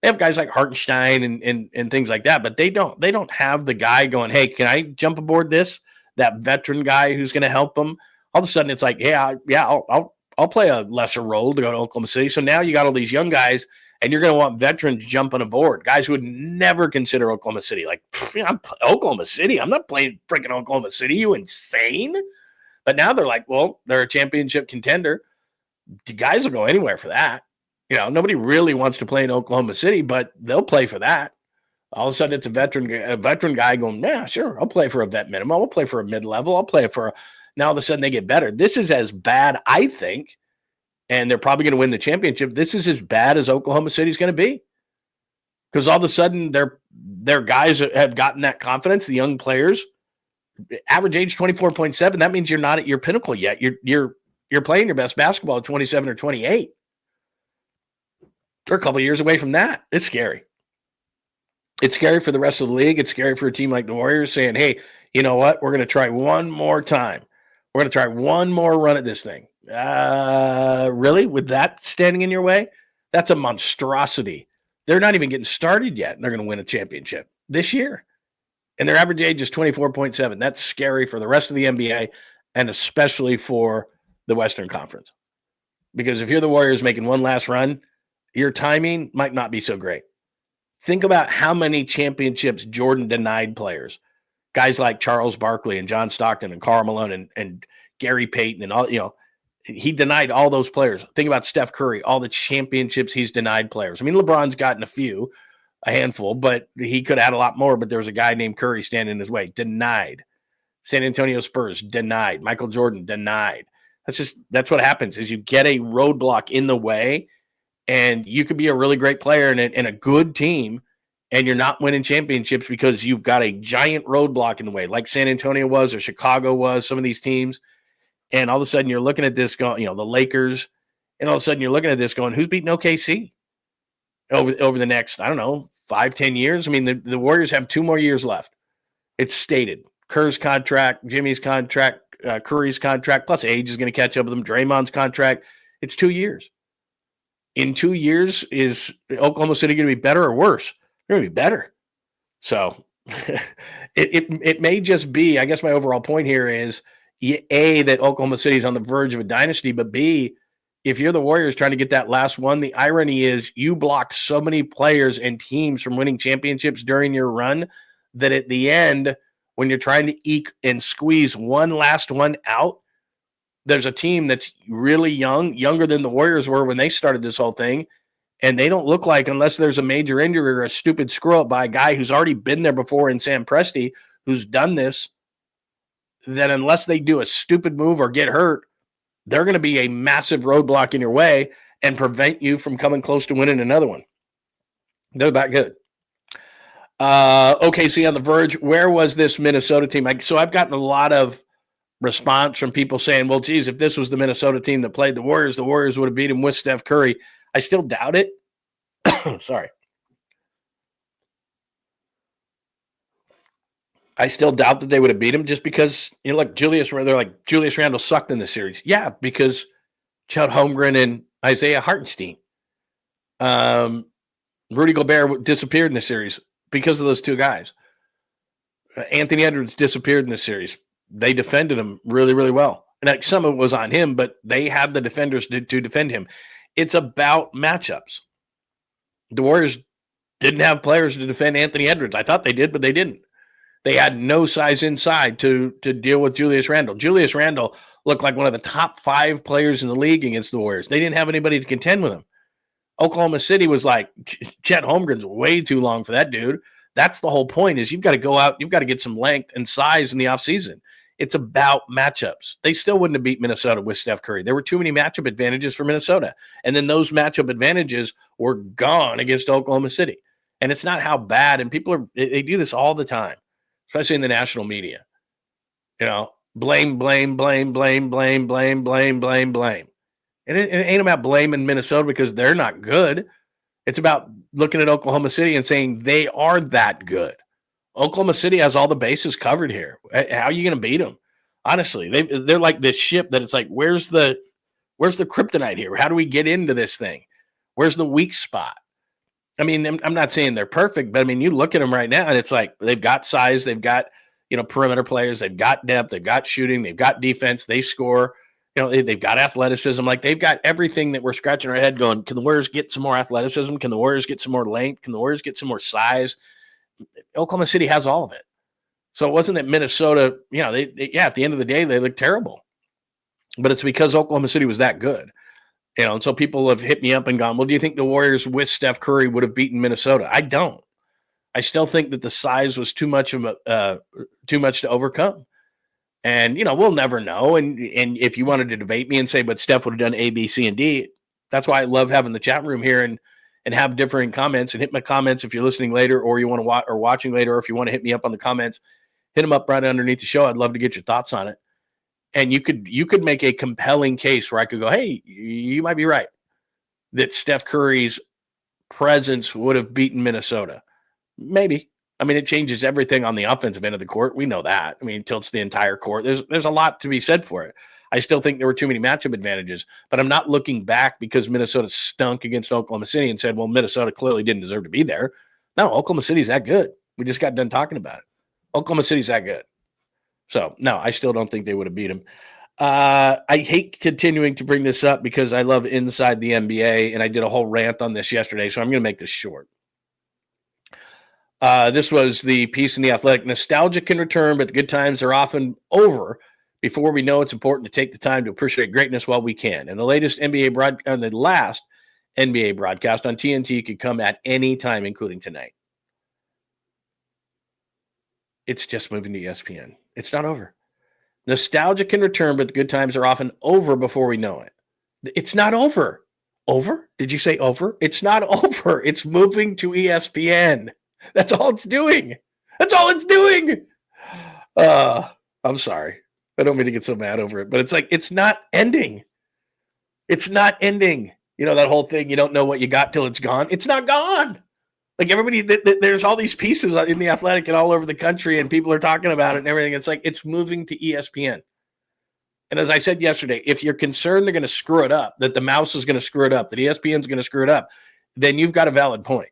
They have guys like Hartenstein and things like that, but they don't have the guy going, hey, can I jump aboard this? That veteran guy who's going to help them. All of a sudden, it's like, I'll play a lesser role to go to Oklahoma City. So now you got all these young guys, and you're going to want veterans jumping aboard, guys who would never consider Oklahoma City. Like, I'm Oklahoma City. I'm not playing freaking Oklahoma City. You insane? But now they're like, well, they're a championship contender. The guys will go anywhere for that. Nobody really wants to play in Oklahoma City, but they'll play for that. All of a sudden, it's a veteran guy going, yeah, sure, I'll play for a vet minimum. I'll play for a mid-level. I'll play for now all of a sudden they get better. This is as bad, I think, and they're probably going to win the championship. This is as bad as Oklahoma City's going to be, because all of a sudden their guys have gotten that confidence. The young players, average age 24.7. That means you're not at your pinnacle yet. You're playing your best basketball at 27 or 28. They're a couple of years away from that. It's scary. It's scary for the rest of the league. It's scary for a team like the Warriors saying, hey, you know what? We're going to try one more time. We're going to try one more run at this thing. Really? With that standing in your way? That's a monstrosity. They're not even getting started yet, and they're going to win a championship this year. And their average age is 24.7. That's scary for the rest of the NBA, and especially for the Western Conference. Because if you're the Warriors making one last run, your timing might not be so great. Think about how many championships Jordan denied players. Guys like Charles Barkley and John Stockton and Karl Malone and Gary Payton and all, he denied all those players. Think about Steph Curry, all the championships he's denied players. I mean, LeBron's gotten a handful, but he could have had a lot more, but there was a guy named Curry standing in his way. Denied. San Antonio Spurs, denied. Michael Jordan, denied. That's what happens is you get a roadblock in the way, and you could be a really great player and a good team, and you're not winning championships because you've got a giant roadblock in the way, like San Antonio was or Chicago was, some of these teams. And all of a sudden you're looking at this going, the Lakers, and all of a sudden you're looking at this going, who's beating OKC over the next, 5-10 years? I mean, the Warriors have 2 more years left. It's stated. Kerr's contract, Jimmy's contract, Curry's contract, plus age is going to catch up with them. Draymond's contract. It's 2 years. In 2 years, is Oklahoma City going to be better or worse? They're going to be better. So it may just be, I guess my overall point here is, A, that Oklahoma City is on the verge of a dynasty, but B, if you're the Warriors trying to get that last one, the irony is you blocked so many players and teams from winning championships during your run that at the end, when you're trying to eke and squeeze one last one out, there's a team that's really young, younger than the Warriors were when they started this whole thing, And they don't look like, unless there's a major injury or a stupid screw up by a guy who's already been there before in Sam Presti, who's done this, that unless they do a stupid move or get hurt, they're going to be a massive roadblock in your way and prevent you from coming close to winning another one. They're that good. OKC on the Verge. Where was this Minnesota team? So I've gotten a lot of response from people saying, well, geez, if this was the Minnesota team that played the Warriors would have beat them with Steph Curry. I still doubt it. Sorry. I still doubt that they would have beat him just because, look, Julius Randle sucked in the series. Yeah, because Chet Holmgren and Isaiah Hartenstein. Rudy Gobert disappeared in the series because of those two guys. Anthony Edwards disappeared in the series. They defended him really, really well. And some of it was on him, but they had the defenders to defend him. It's about matchups. The Warriors didn't have players to defend Anthony Edwards. I thought they did, but they didn't. They had no size inside to deal with Julius Randle. Julius Randle looked like one of the top 5 players in the league against the Warriors. They didn't have anybody to contend with him. Oklahoma City was like, Chet Holmgren's way too long for that dude. That's the whole point, is you've got to go out, you've got to get some length and size in the offseason. It's about matchups. They still wouldn't have beat Minnesota with Steph Curry. There were too many matchup advantages for Minnesota. And then those matchup advantages were gone against Oklahoma City. And it's not how bad, and they do this all the time, especially in the national media. Blame. And it ain't about blaming Minnesota because they're not good. It's about looking at Oklahoma City and saying they are that good. Oklahoma City has all the bases covered here. How are you going to beat them? Honestly, they're like this ship that it's like, where's the kryptonite here? How do we get into this thing? Where's the weak spot? I mean, I'm not saying they're perfect, but I mean, you look at them right now and it's like they've got size, they've got, perimeter players, they've got depth, they've got shooting, they've got defense, they score, they've got athleticism. Like they've got everything that we're scratching our head going, can the Warriors get some more athleticism? Can the Warriors get some more length? Can the Warriors get some more size? Oklahoma City has all of it. So it wasn't that Minnesota, at the end of the day, they looked terrible. But it's because Oklahoma City was that good. And so people have hit me up and gone, well, do you think the Warriors with Steph Curry would have beaten Minnesota? I don't. I still think that the size was too much to overcome. And, we'll never know. And if you wanted to debate me and say, but Steph would have done A, B, C, and D, that's why I love having the chat room here and have differing comments, and hit my comments if you're listening later or you want to watch or watching later, or if you want to hit me up on the comments, hit them up right underneath the show. I'd love to get your thoughts on it. And you could make a compelling case where I could go, hey, you might be right that Steph Curry's presence would have beaten Minnesota. Maybe. I mean, it changes everything on the offensive end of the court. We know that. I mean, it tilts the entire court. There's a lot to be said for it. I still think there were too many matchup advantages, but I'm not looking back because Minnesota stunk against Oklahoma City and said, well, Minnesota clearly didn't deserve to be there. No, Oklahoma City's that good. We just got done talking about it. Oklahoma City's that good. So, no, I still don't think they would have beat him. I hate continuing to bring this up because I love Inside the NBA, and I did a whole rant on this yesterday, so I'm going to make this short. This was the piece in The Athletic. Nostalgia can return, but the good times are often over before we know it's important to take the time to appreciate greatness while we can. And the last NBA broadcast on TNT could come at any time, including tonight. It's just moving to ESPN. It's not over. Nostalgia can return, but the good times are often over before we know it. It's not over. Over? Did you say over? It's not over. It's moving to ESPN. That's all it's doing. That's all it's doing. I'm sorry. I don't mean to get so mad over it, but it's like, it's not ending. It's not ending. That whole thing, you don't know what you got till it's gone. It's not gone. Like everybody, there's all these pieces in The Athletic and all over the country, and people are talking about it and everything. It's like, it's moving to ESPN. And as I said yesterday, if you're concerned they're going to screw it up, that the mouse is going to screw it up, that ESPN is going to screw it up, then you've got a valid point.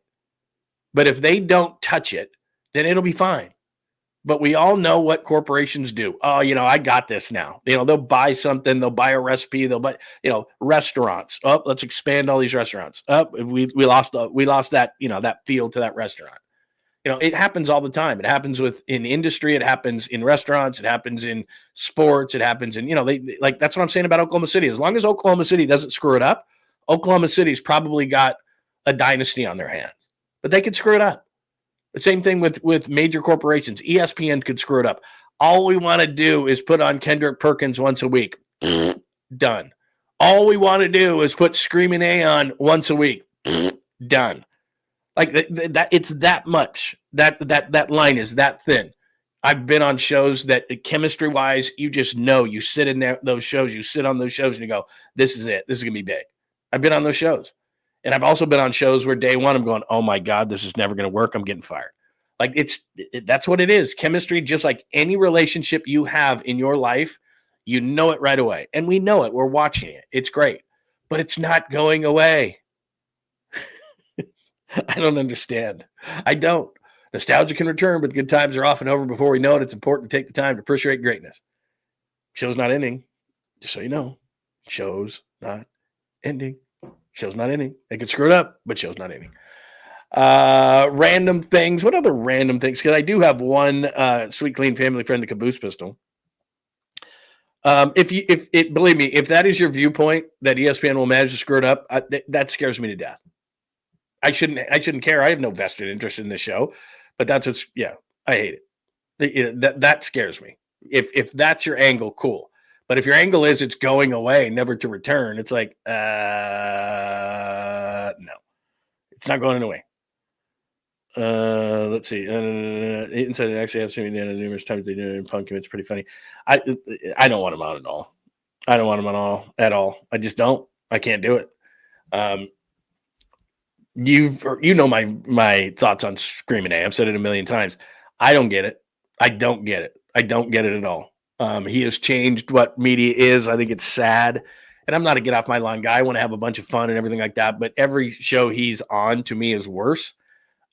But if they don't touch it, then it'll be fine. But we all know what corporations do. Oh, I got this now. They'll buy something. They'll buy a recipe. They'll buy, restaurants. Oh, let's expand all these restaurants. Oh, we lost that, that field to that restaurant. It happens all the time. It happens in industry. It happens in restaurants. It happens in sports. It happens in, that's what I'm saying about Oklahoma City. As long as Oklahoma City doesn't screw it up, Oklahoma City's probably got a dynasty on their hands, but they could screw it up. The same thing with major corporations. ESPN could screw it up. All we want to do is put on Kendrick Perkins once a week. Done. All we want to do is put Screaming A on once a week. Done. Like that, it's that much. That line is that thin. I've been on shows that chemistry wise, you just know. You sit in there, those shows. You sit on those shows and you go, "This is it. This is gonna be big." I've been on those shows. And I've also been on shows where day one I'm going, oh my God, this is never going to work. I'm getting fired. Like that's what it is. Chemistry, just like any relationship you have in your life, you know it right away. And we know it. We're watching it. It's great. But it's not going away. I don't understand. I don't. Nostalgia can return, but good times are often over before we know it. It's important to take the time to appreciate greatness. Show's not ending. Just so you know. Show's not ending. Show's not ending. They could screw it up, but show's not ending. Random things. What other random things? Because I do have one sweet, clean family friend, the Caboose Pistol. Believe me, if that is your viewpoint that ESPN will manage to screw it up, that scares me to death. I shouldn't care. I have no vested interest in this show, but that's what's. Yeah, I hate it. That scares me. If that's your angle, cool. But if your angle is it's going away, never to return, it's like, no, it's not going away. Let's see. Eaton said it actually has seen me numerous times. They do it in Punk, and it's pretty funny. I don't want him on at all. I don't want him on at all. I just don't. I can't do it. You know my thoughts on Screaming A. I've said it a million times. I don't get it. I don't get it. I don't get it at all. He has changed what media is. I think it's sad. And I'm not a get off my lawn guy. I want to have a bunch of fun and everything like that. But every show he's on to me is worse.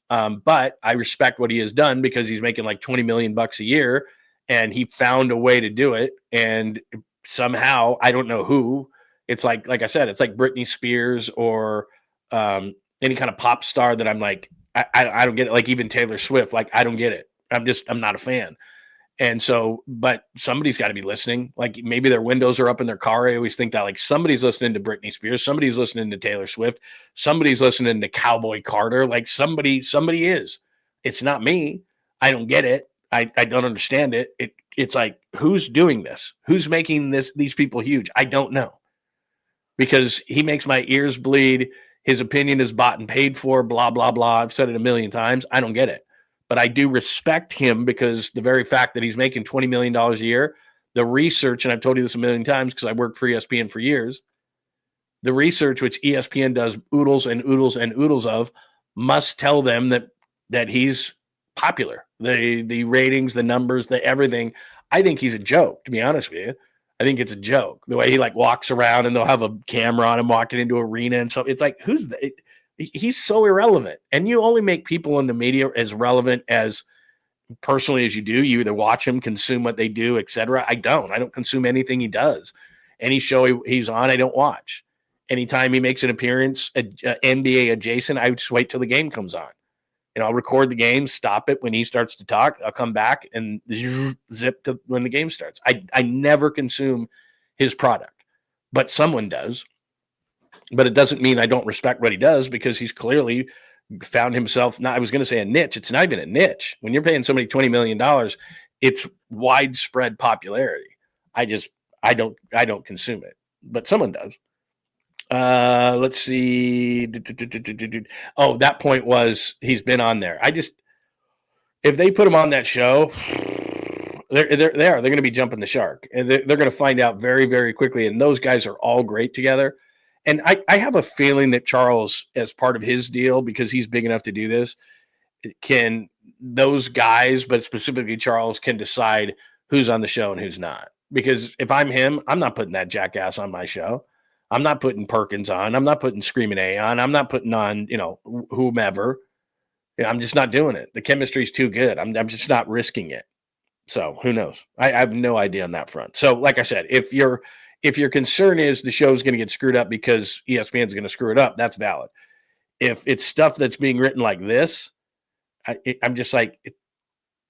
But I respect what he has done because he's making like $20 million a year and he found a way to do it. And somehow, I don't know who, it's like I said, it's like Britney Spears or any kind of pop star that I'm like, I don't get it. Like even Taylor Swift, like I don't get it. I'm not a fan. And so, but somebody's got to be listening. Like maybe their windows are up in their car. I always think that like somebody's listening to Britney Spears, somebody's listening to Taylor Swift, somebody's listening to Cowboy Carter. Like somebody is. It's not me. I don't get it. I don't understand it. It's like, who's doing this? Who's making these people huge? I don't know. Because he makes my ears bleed. His opinion is bought and paid for, blah, blah, blah. I've said it a million times. I don't get it. But I do respect him because the very fact that he's making $20 million a year, the research, and I've told you this a million times because I worked for ESPN for years, the research which ESPN does oodles and oodles and oodles of must tell them that he's popular. The ratings, the numbers, the everything. I think he's a joke, to be honest with you. I think it's a joke. The way he like walks around and they'll have a camera on him walking into arena and so it's like, who's the he's so irrelevant. And you only make people in the media as relevant as personally as you do. You either watch him, consume what they do, etc. I don't consume anything he does. Any show he's on, I don't watch. Anytime he makes an appearance, NBA adjacent, I would just wait till the game comes on. And I'll record the game, stop it when he starts to talk. I'll come back and zip to when the game starts. I never consume his product, but someone does. But it doesn't mean I don't respect what he does because he's clearly found himself. I was going to say a niche. It's not even a niche. When you're paying somebody $20 million, it's widespread popularity. I don't consume it, but someone does. Let's see. Oh, that point was he's been on there. If they put him on that show, they're going to be jumping the shark and they're going to find out very, very quickly. And those guys are all great together. And I have a feeling that Charles, as part of his deal, because he's big enough to do this, those guys, but specifically Charles, can decide who's on the show and who's not. Because if I'm him, I'm not putting that jackass on my show. I'm not putting Perkins on. I'm not putting Screaming A on. I'm not putting on, whomever. I'm just not doing it. The chemistry's too good. I'm just not risking it. So who knows? I have no idea on that front. So like I said, if your concern is the show's going to get screwed up because ESPN's going to screw it up, that's valid. If it's stuff that's being written like this, I'm just like,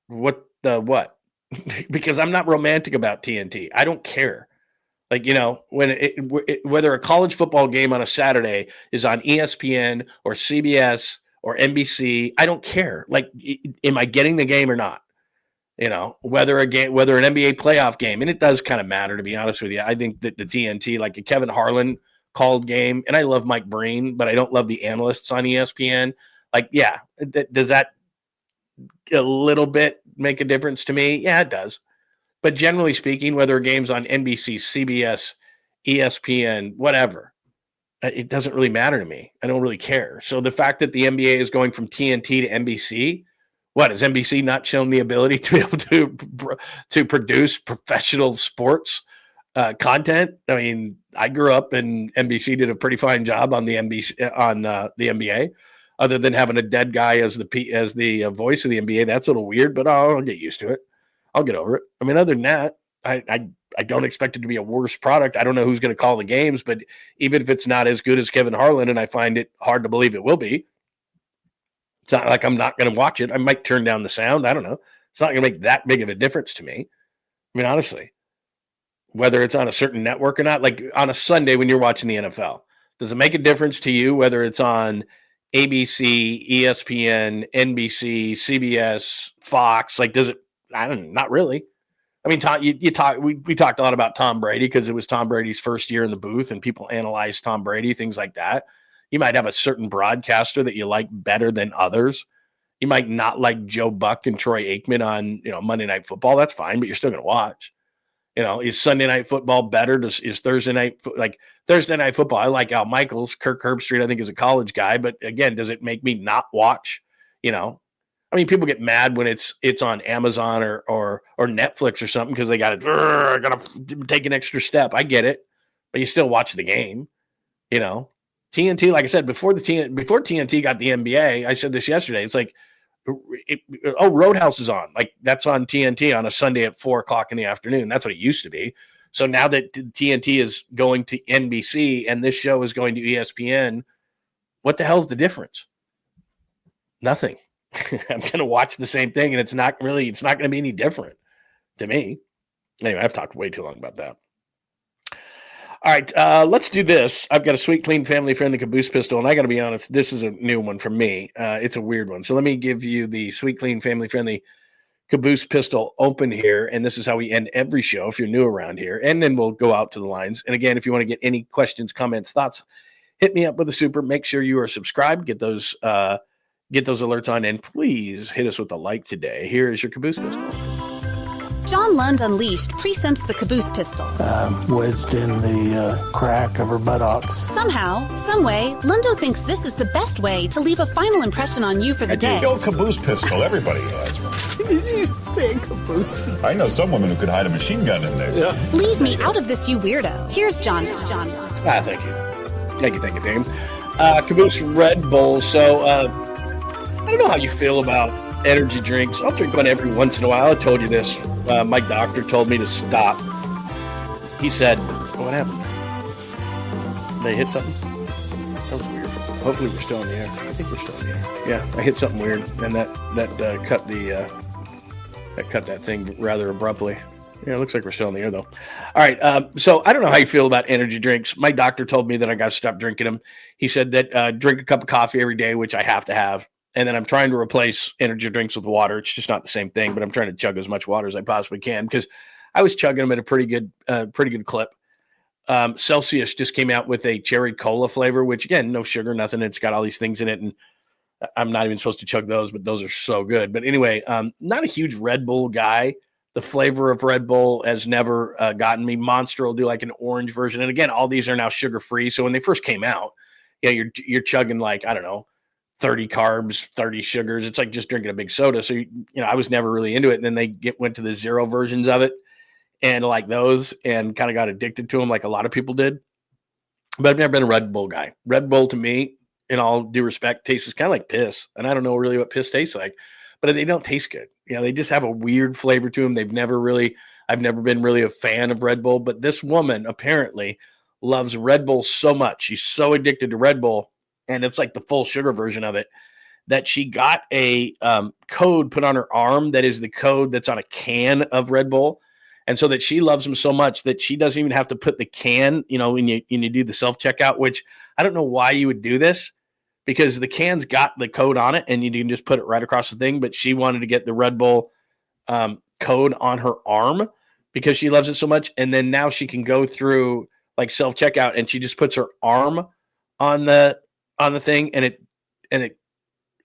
what? Because I'm not romantic about TNT. I don't care. Like, whether a college football game on a Saturday is on ESPN or CBS or NBC, I don't care. Like, am I getting the game or not? Whether an NBA playoff game, and it does kind of matter, to be honest with you. I think that the TNT, like a Kevin Harlan called game, and I love Mike Breen, but I don't love the analysts on ESPN. Like, yeah, does that a little bit make a difference to me? Yeah, it does. But generally speaking, whether a game's on NBC, CBS, ESPN, whatever, it doesn't really matter to me. I don't really care. So the fact that the NBA is going from TNT to NBC, what, has NBC not shown the ability to be able to produce professional sports content? I mean, I grew up and NBC did a pretty fine job on the NBA. Other than having a dead guy as the voice of the NBA, that's a little weird, but I'll get used to it. I'll get over it. I mean, other than that, I don't expect it to be a worse product. I don't know who's going to call the games, but even if it's not as good as Kevin Harlan, and I find it hard to believe it will be, it's not like I'm not going to watch it. I might turn down the sound. I don't know. It's not going to make that big of a difference to me. I mean, honestly, whether it's on a certain network or not, like on a Sunday when you're watching the NFL, does it make a difference to you whether it's on ABC, ESPN, NBC, CBS, Fox? Like, does it? I don't know. Not really. I mean, we talked a lot about Tom Brady because it was Tom Brady's first year in the booth and people analyze Tom Brady, things like that. You might have a certain broadcaster that you like better than others. You might not like Joe Buck and Troy Aikman on, Monday Night Football. That's fine, but you're still going to watch. Is Sunday Night Football better? Is Thursday Night Thursday Night Football? I like Al Michaels. Kirk Herbstreit, I think, is a college guy, but again, does it make me not watch? I mean, people get mad when it's on Amazon or Netflix or something because they got to take an extra step. I get it, but you still watch the game. TNT, like I said, before TNT got the NBA, I said this yesterday. It's like, Roadhouse is on. Like, that's on TNT on a Sunday at 4:00 in the afternoon. That's what it used to be. So now that TNT is going to NBC and this show is going to ESPN, what the hell's the difference? Nothing. I'm going to watch the same thing, and it's not going to be any different to me. Anyway, I've talked way too long about that. All right, let's do this. I've got a sweet, clean, family-friendly caboose pistol, and I got to be honest, this is a new one for me. It's a weird one. So let me give you the sweet, clean, family-friendly caboose pistol open here, and this is how we end every show if you're new around here, and then we'll go out to the lines. And again, if you want to get any questions, comments, thoughts, hit me up with a super. Make sure you are subscribed. Get those alerts on, and please hit us with a like today. Here is your caboose pistol. John Lund Unleashed presents the caboose pistol. Wedged in the crack of her buttocks. Somehow, someway, Lundo thinks this is the best way to leave a final impression on you for the day. Go caboose pistol. Everybody has one. Did you say caboose pistol? I know some women who could hide a machine gun in there. Yeah. Leave me out of this, you weirdo. Here's John. Thank you, Dame. Caboose Red Bull. So, I don't know how you feel about energy drinks. I'll drink one every once in a while. I told you this. My doctor told me to stop. He said, what happened? They hit something? That was weird. Hopefully we're still in the air. I think we're still in the air. Yeah, I hit something weird, and that cut that thing rather abruptly. Yeah, it looks like we're still in the air, though. All right, so I don't know how you feel about energy drinks. My doctor told me that I got to stop drinking them. He said that drink a cup of coffee every day, which I have to have. And then I'm trying to replace energy drinks with water. It's just not the same thing, but I'm trying to chug as much water as I possibly can because I was chugging them at a pretty good clip. Celsius just came out with a cherry cola flavor, which again, no sugar, nothing. It's got all these things in it, and I'm not even supposed to chug those, but those are so good. But anyway, not a huge Red Bull guy. The flavor of Red Bull has never gotten me. Monster will do like an orange version, and again, all these are now sugar free. So when they first came out, you're chugging like, I don't know, 30 carbs, 30 sugars. It's like just drinking a big soda. So, I was never really into it. And then they went to the zero versions of it and like those and kind of got addicted to them like a lot of people did. But I've never been a Red Bull guy. Red Bull to me, in all due respect, tastes kind of like piss. And I don't know really what piss tastes like, but they don't taste good. They just have a weird flavor to them. I've never been really a fan of Red Bull, but this woman apparently loves Red Bull so much. She's so addicted to Red Bull. And it's like the full sugar version of it, that she got a code put on her arm that is the code that's on a can of Red Bull. And so that she loves them so much that she doesn't even have to put the can, when you do the self-checkout, which I don't know why you would do this, because the can's got the code on it and you can just put it right across the thing. But she wanted to get the Red Bull code on her arm because she loves it so much. And then now she can go through like self-checkout and she just puts her arm on the thing and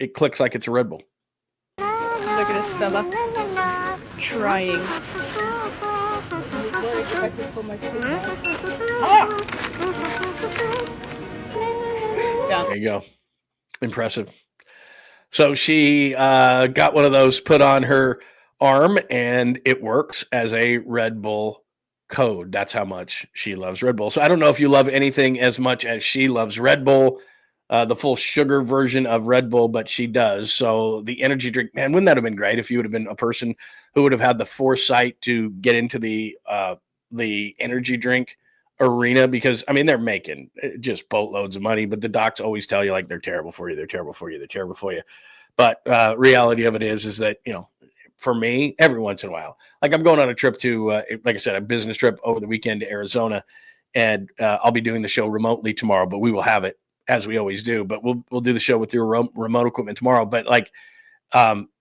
it clicks like it's a Red Bull. Look at this fella trying. There you go. Impressive. So she got one of those put on her arm and it works as a Red Bull code. That's how much she loves Red Bull. So I don't know if you love anything as much as she loves Red Bull, the full sugar version of Red Bull, but she does. So the energy drink, man, wouldn't that have been great if you would have been a person who would have had the foresight to get into the energy drink arena? Because I mean, they're making just boatloads of money, but the docs always tell you like they're terrible for you. They're terrible for you. They're terrible for you. But reality of it is that, for me, every once in a while, like I'm going on a trip to, like I said, a business trip over the weekend to Arizona, and I'll be doing the show remotely tomorrow, but we will have it as we always do, but we'll do the show with your remote equipment tomorrow. But like,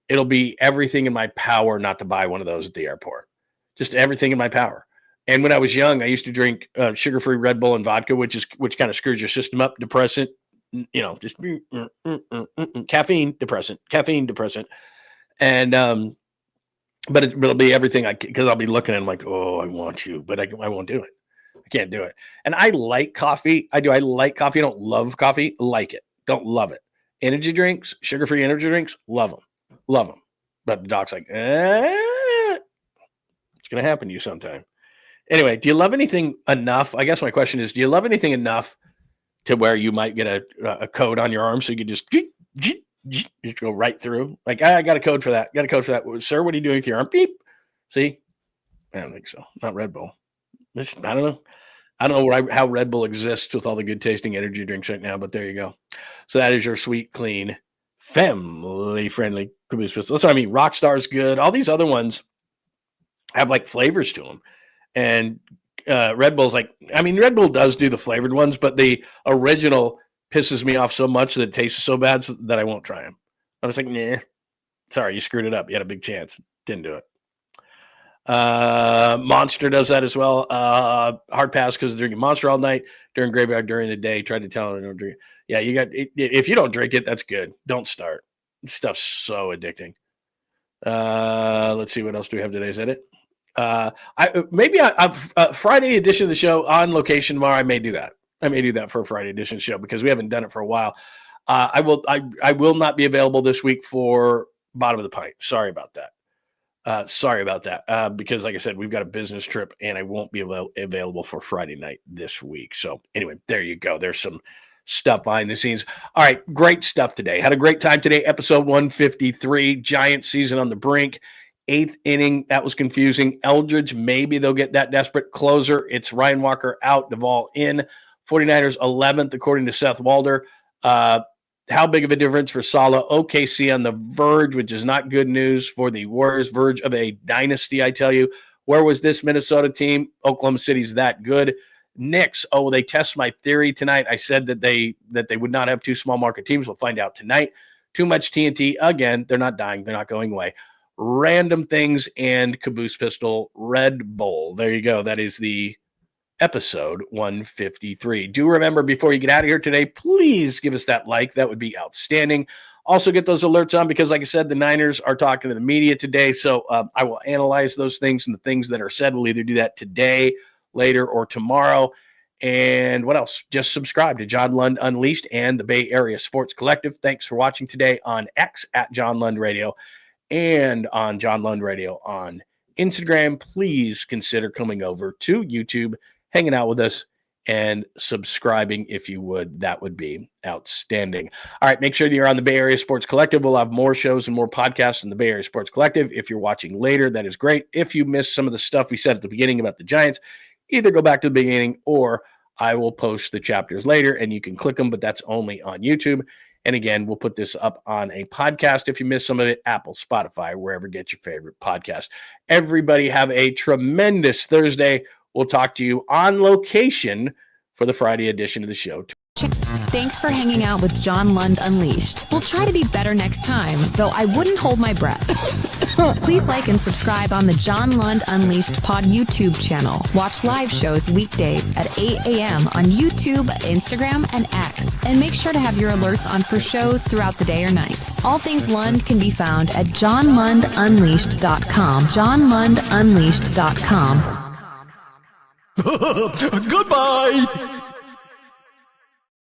it'll be everything in my power not to buy one of those at the airport, just everything in my power. And when I was young, I used to drink sugar-free Red Bull and vodka, which kind of screws your system up, depressant, just caffeine depressant. And, but it'll be everything because I'll be looking at them like, oh, I want you, but I won't do it. I can't do it. And I like coffee. I do. I like coffee. I don't love coffee. Like it. Don't love it. Energy drinks, sugar-free energy drinks, love them. Love them. But the doc's like, it's going to happen to you sometime. Anyway, do you love anything enough? I guess my question is, do you love anything enough to where you might get a code on your arm so you can just go right through? Like, I got a code for that. Sir, what are you doing with your arm? Beep. See? I don't think so. Not Red Bull. I don't know. I don't know how Red Bull exists with all the good tasting energy drinks right now, but there you go. So that is your sweet, clean, family-friendly caboose pistol. That's what I mean. Rockstar's good. All these other ones have like flavors to them. And Red Bull's like, I mean, Red Bull does do the flavored ones, but the original pisses me off so much that it tastes so bad that I won't try them. I was like, nah, sorry, you screwed it up. You had a big chance. Didn't do it. Monster does that as well. Hard pass because of drinking Monster all night, during graveyard, during the day. Tried to tell them don't drink. Yeah, you got. If you don't drink it, that's good. Don't start. This stuff's so addicting. Let's see, what else do we have today? Is that it? Friday edition of the show on location tomorrow. I may do that. For a Friday edition of the show because we haven't done it for a while. I will not be available this week for Bottom of the Pint. Sorry about that. Because like I said, we've got a business trip and I won't be available for Friday night this week. So anyway, there you go. There's some stuff behind the scenes. All right. Great stuff today. Had a great time today. Episode 153, Giant season on the brink. 8th inning. That was confusing. Eldridge, maybe they'll get that desperate closer. It's Ryan Walker out, Duvall in. 49ers 11th, according to Seth Walder. How big of a difference for Saleh? OKC on the verge, which is not good news for the Warriors. Verge of a dynasty, I tell you. Where was this Minnesota team? Oklahoma City's that good. Knicks, they test my theory tonight. I said that they would not have two small market teams. We'll find out tonight. Too much TNT. Again, they're not dying. They're not going away. Random things and Caboose Pistol Red Bull. There you go. That is the episode 153. Do remember, before you get out of here today, please give us that like. That would be outstanding. Also get those alerts on because, like I said, the Niners are talking to the media today. So I will analyze those things, and the things that are said, we'll either do that today, later, or tomorrow. And what else? Just subscribe to John Lund Unleashed and the Bay Area Sports Collective. Thanks for watching today on X at John Lund Radio and on John Lund Radio on Instagram. Please consider coming over to YouTube, hanging out with us, and subscribing if you would. That would be outstanding. All right, make sure that you're on the Bay Area Sports Collective. We'll have more shows and more podcasts in the Bay Area Sports Collective. If you're watching later, that is great. If you missed some of the stuff we said at the beginning about the Giants, either go back to the beginning or I will post the chapters later and you can click them, but that's only on YouTube. And again, we'll put this up on a podcast if you miss some of it, Apple, Spotify, wherever you get your favorite podcast. Everybody have a tremendous Thursday. We'll talk to you on location for the Friday edition of the show. Thanks for hanging out with John Lund Unleashed. We'll try to be better next time, though I wouldn't hold my breath. Please like and subscribe on the John Lund Unleashed Pod YouTube channel. Watch live shows weekdays at 8 a.m. on YouTube, Instagram, and X. And make sure to have your alerts on for shows throughout the day or night. All things Lund can be found at johnlundunleashed.com. johnlundunleashed.com. Goodbye!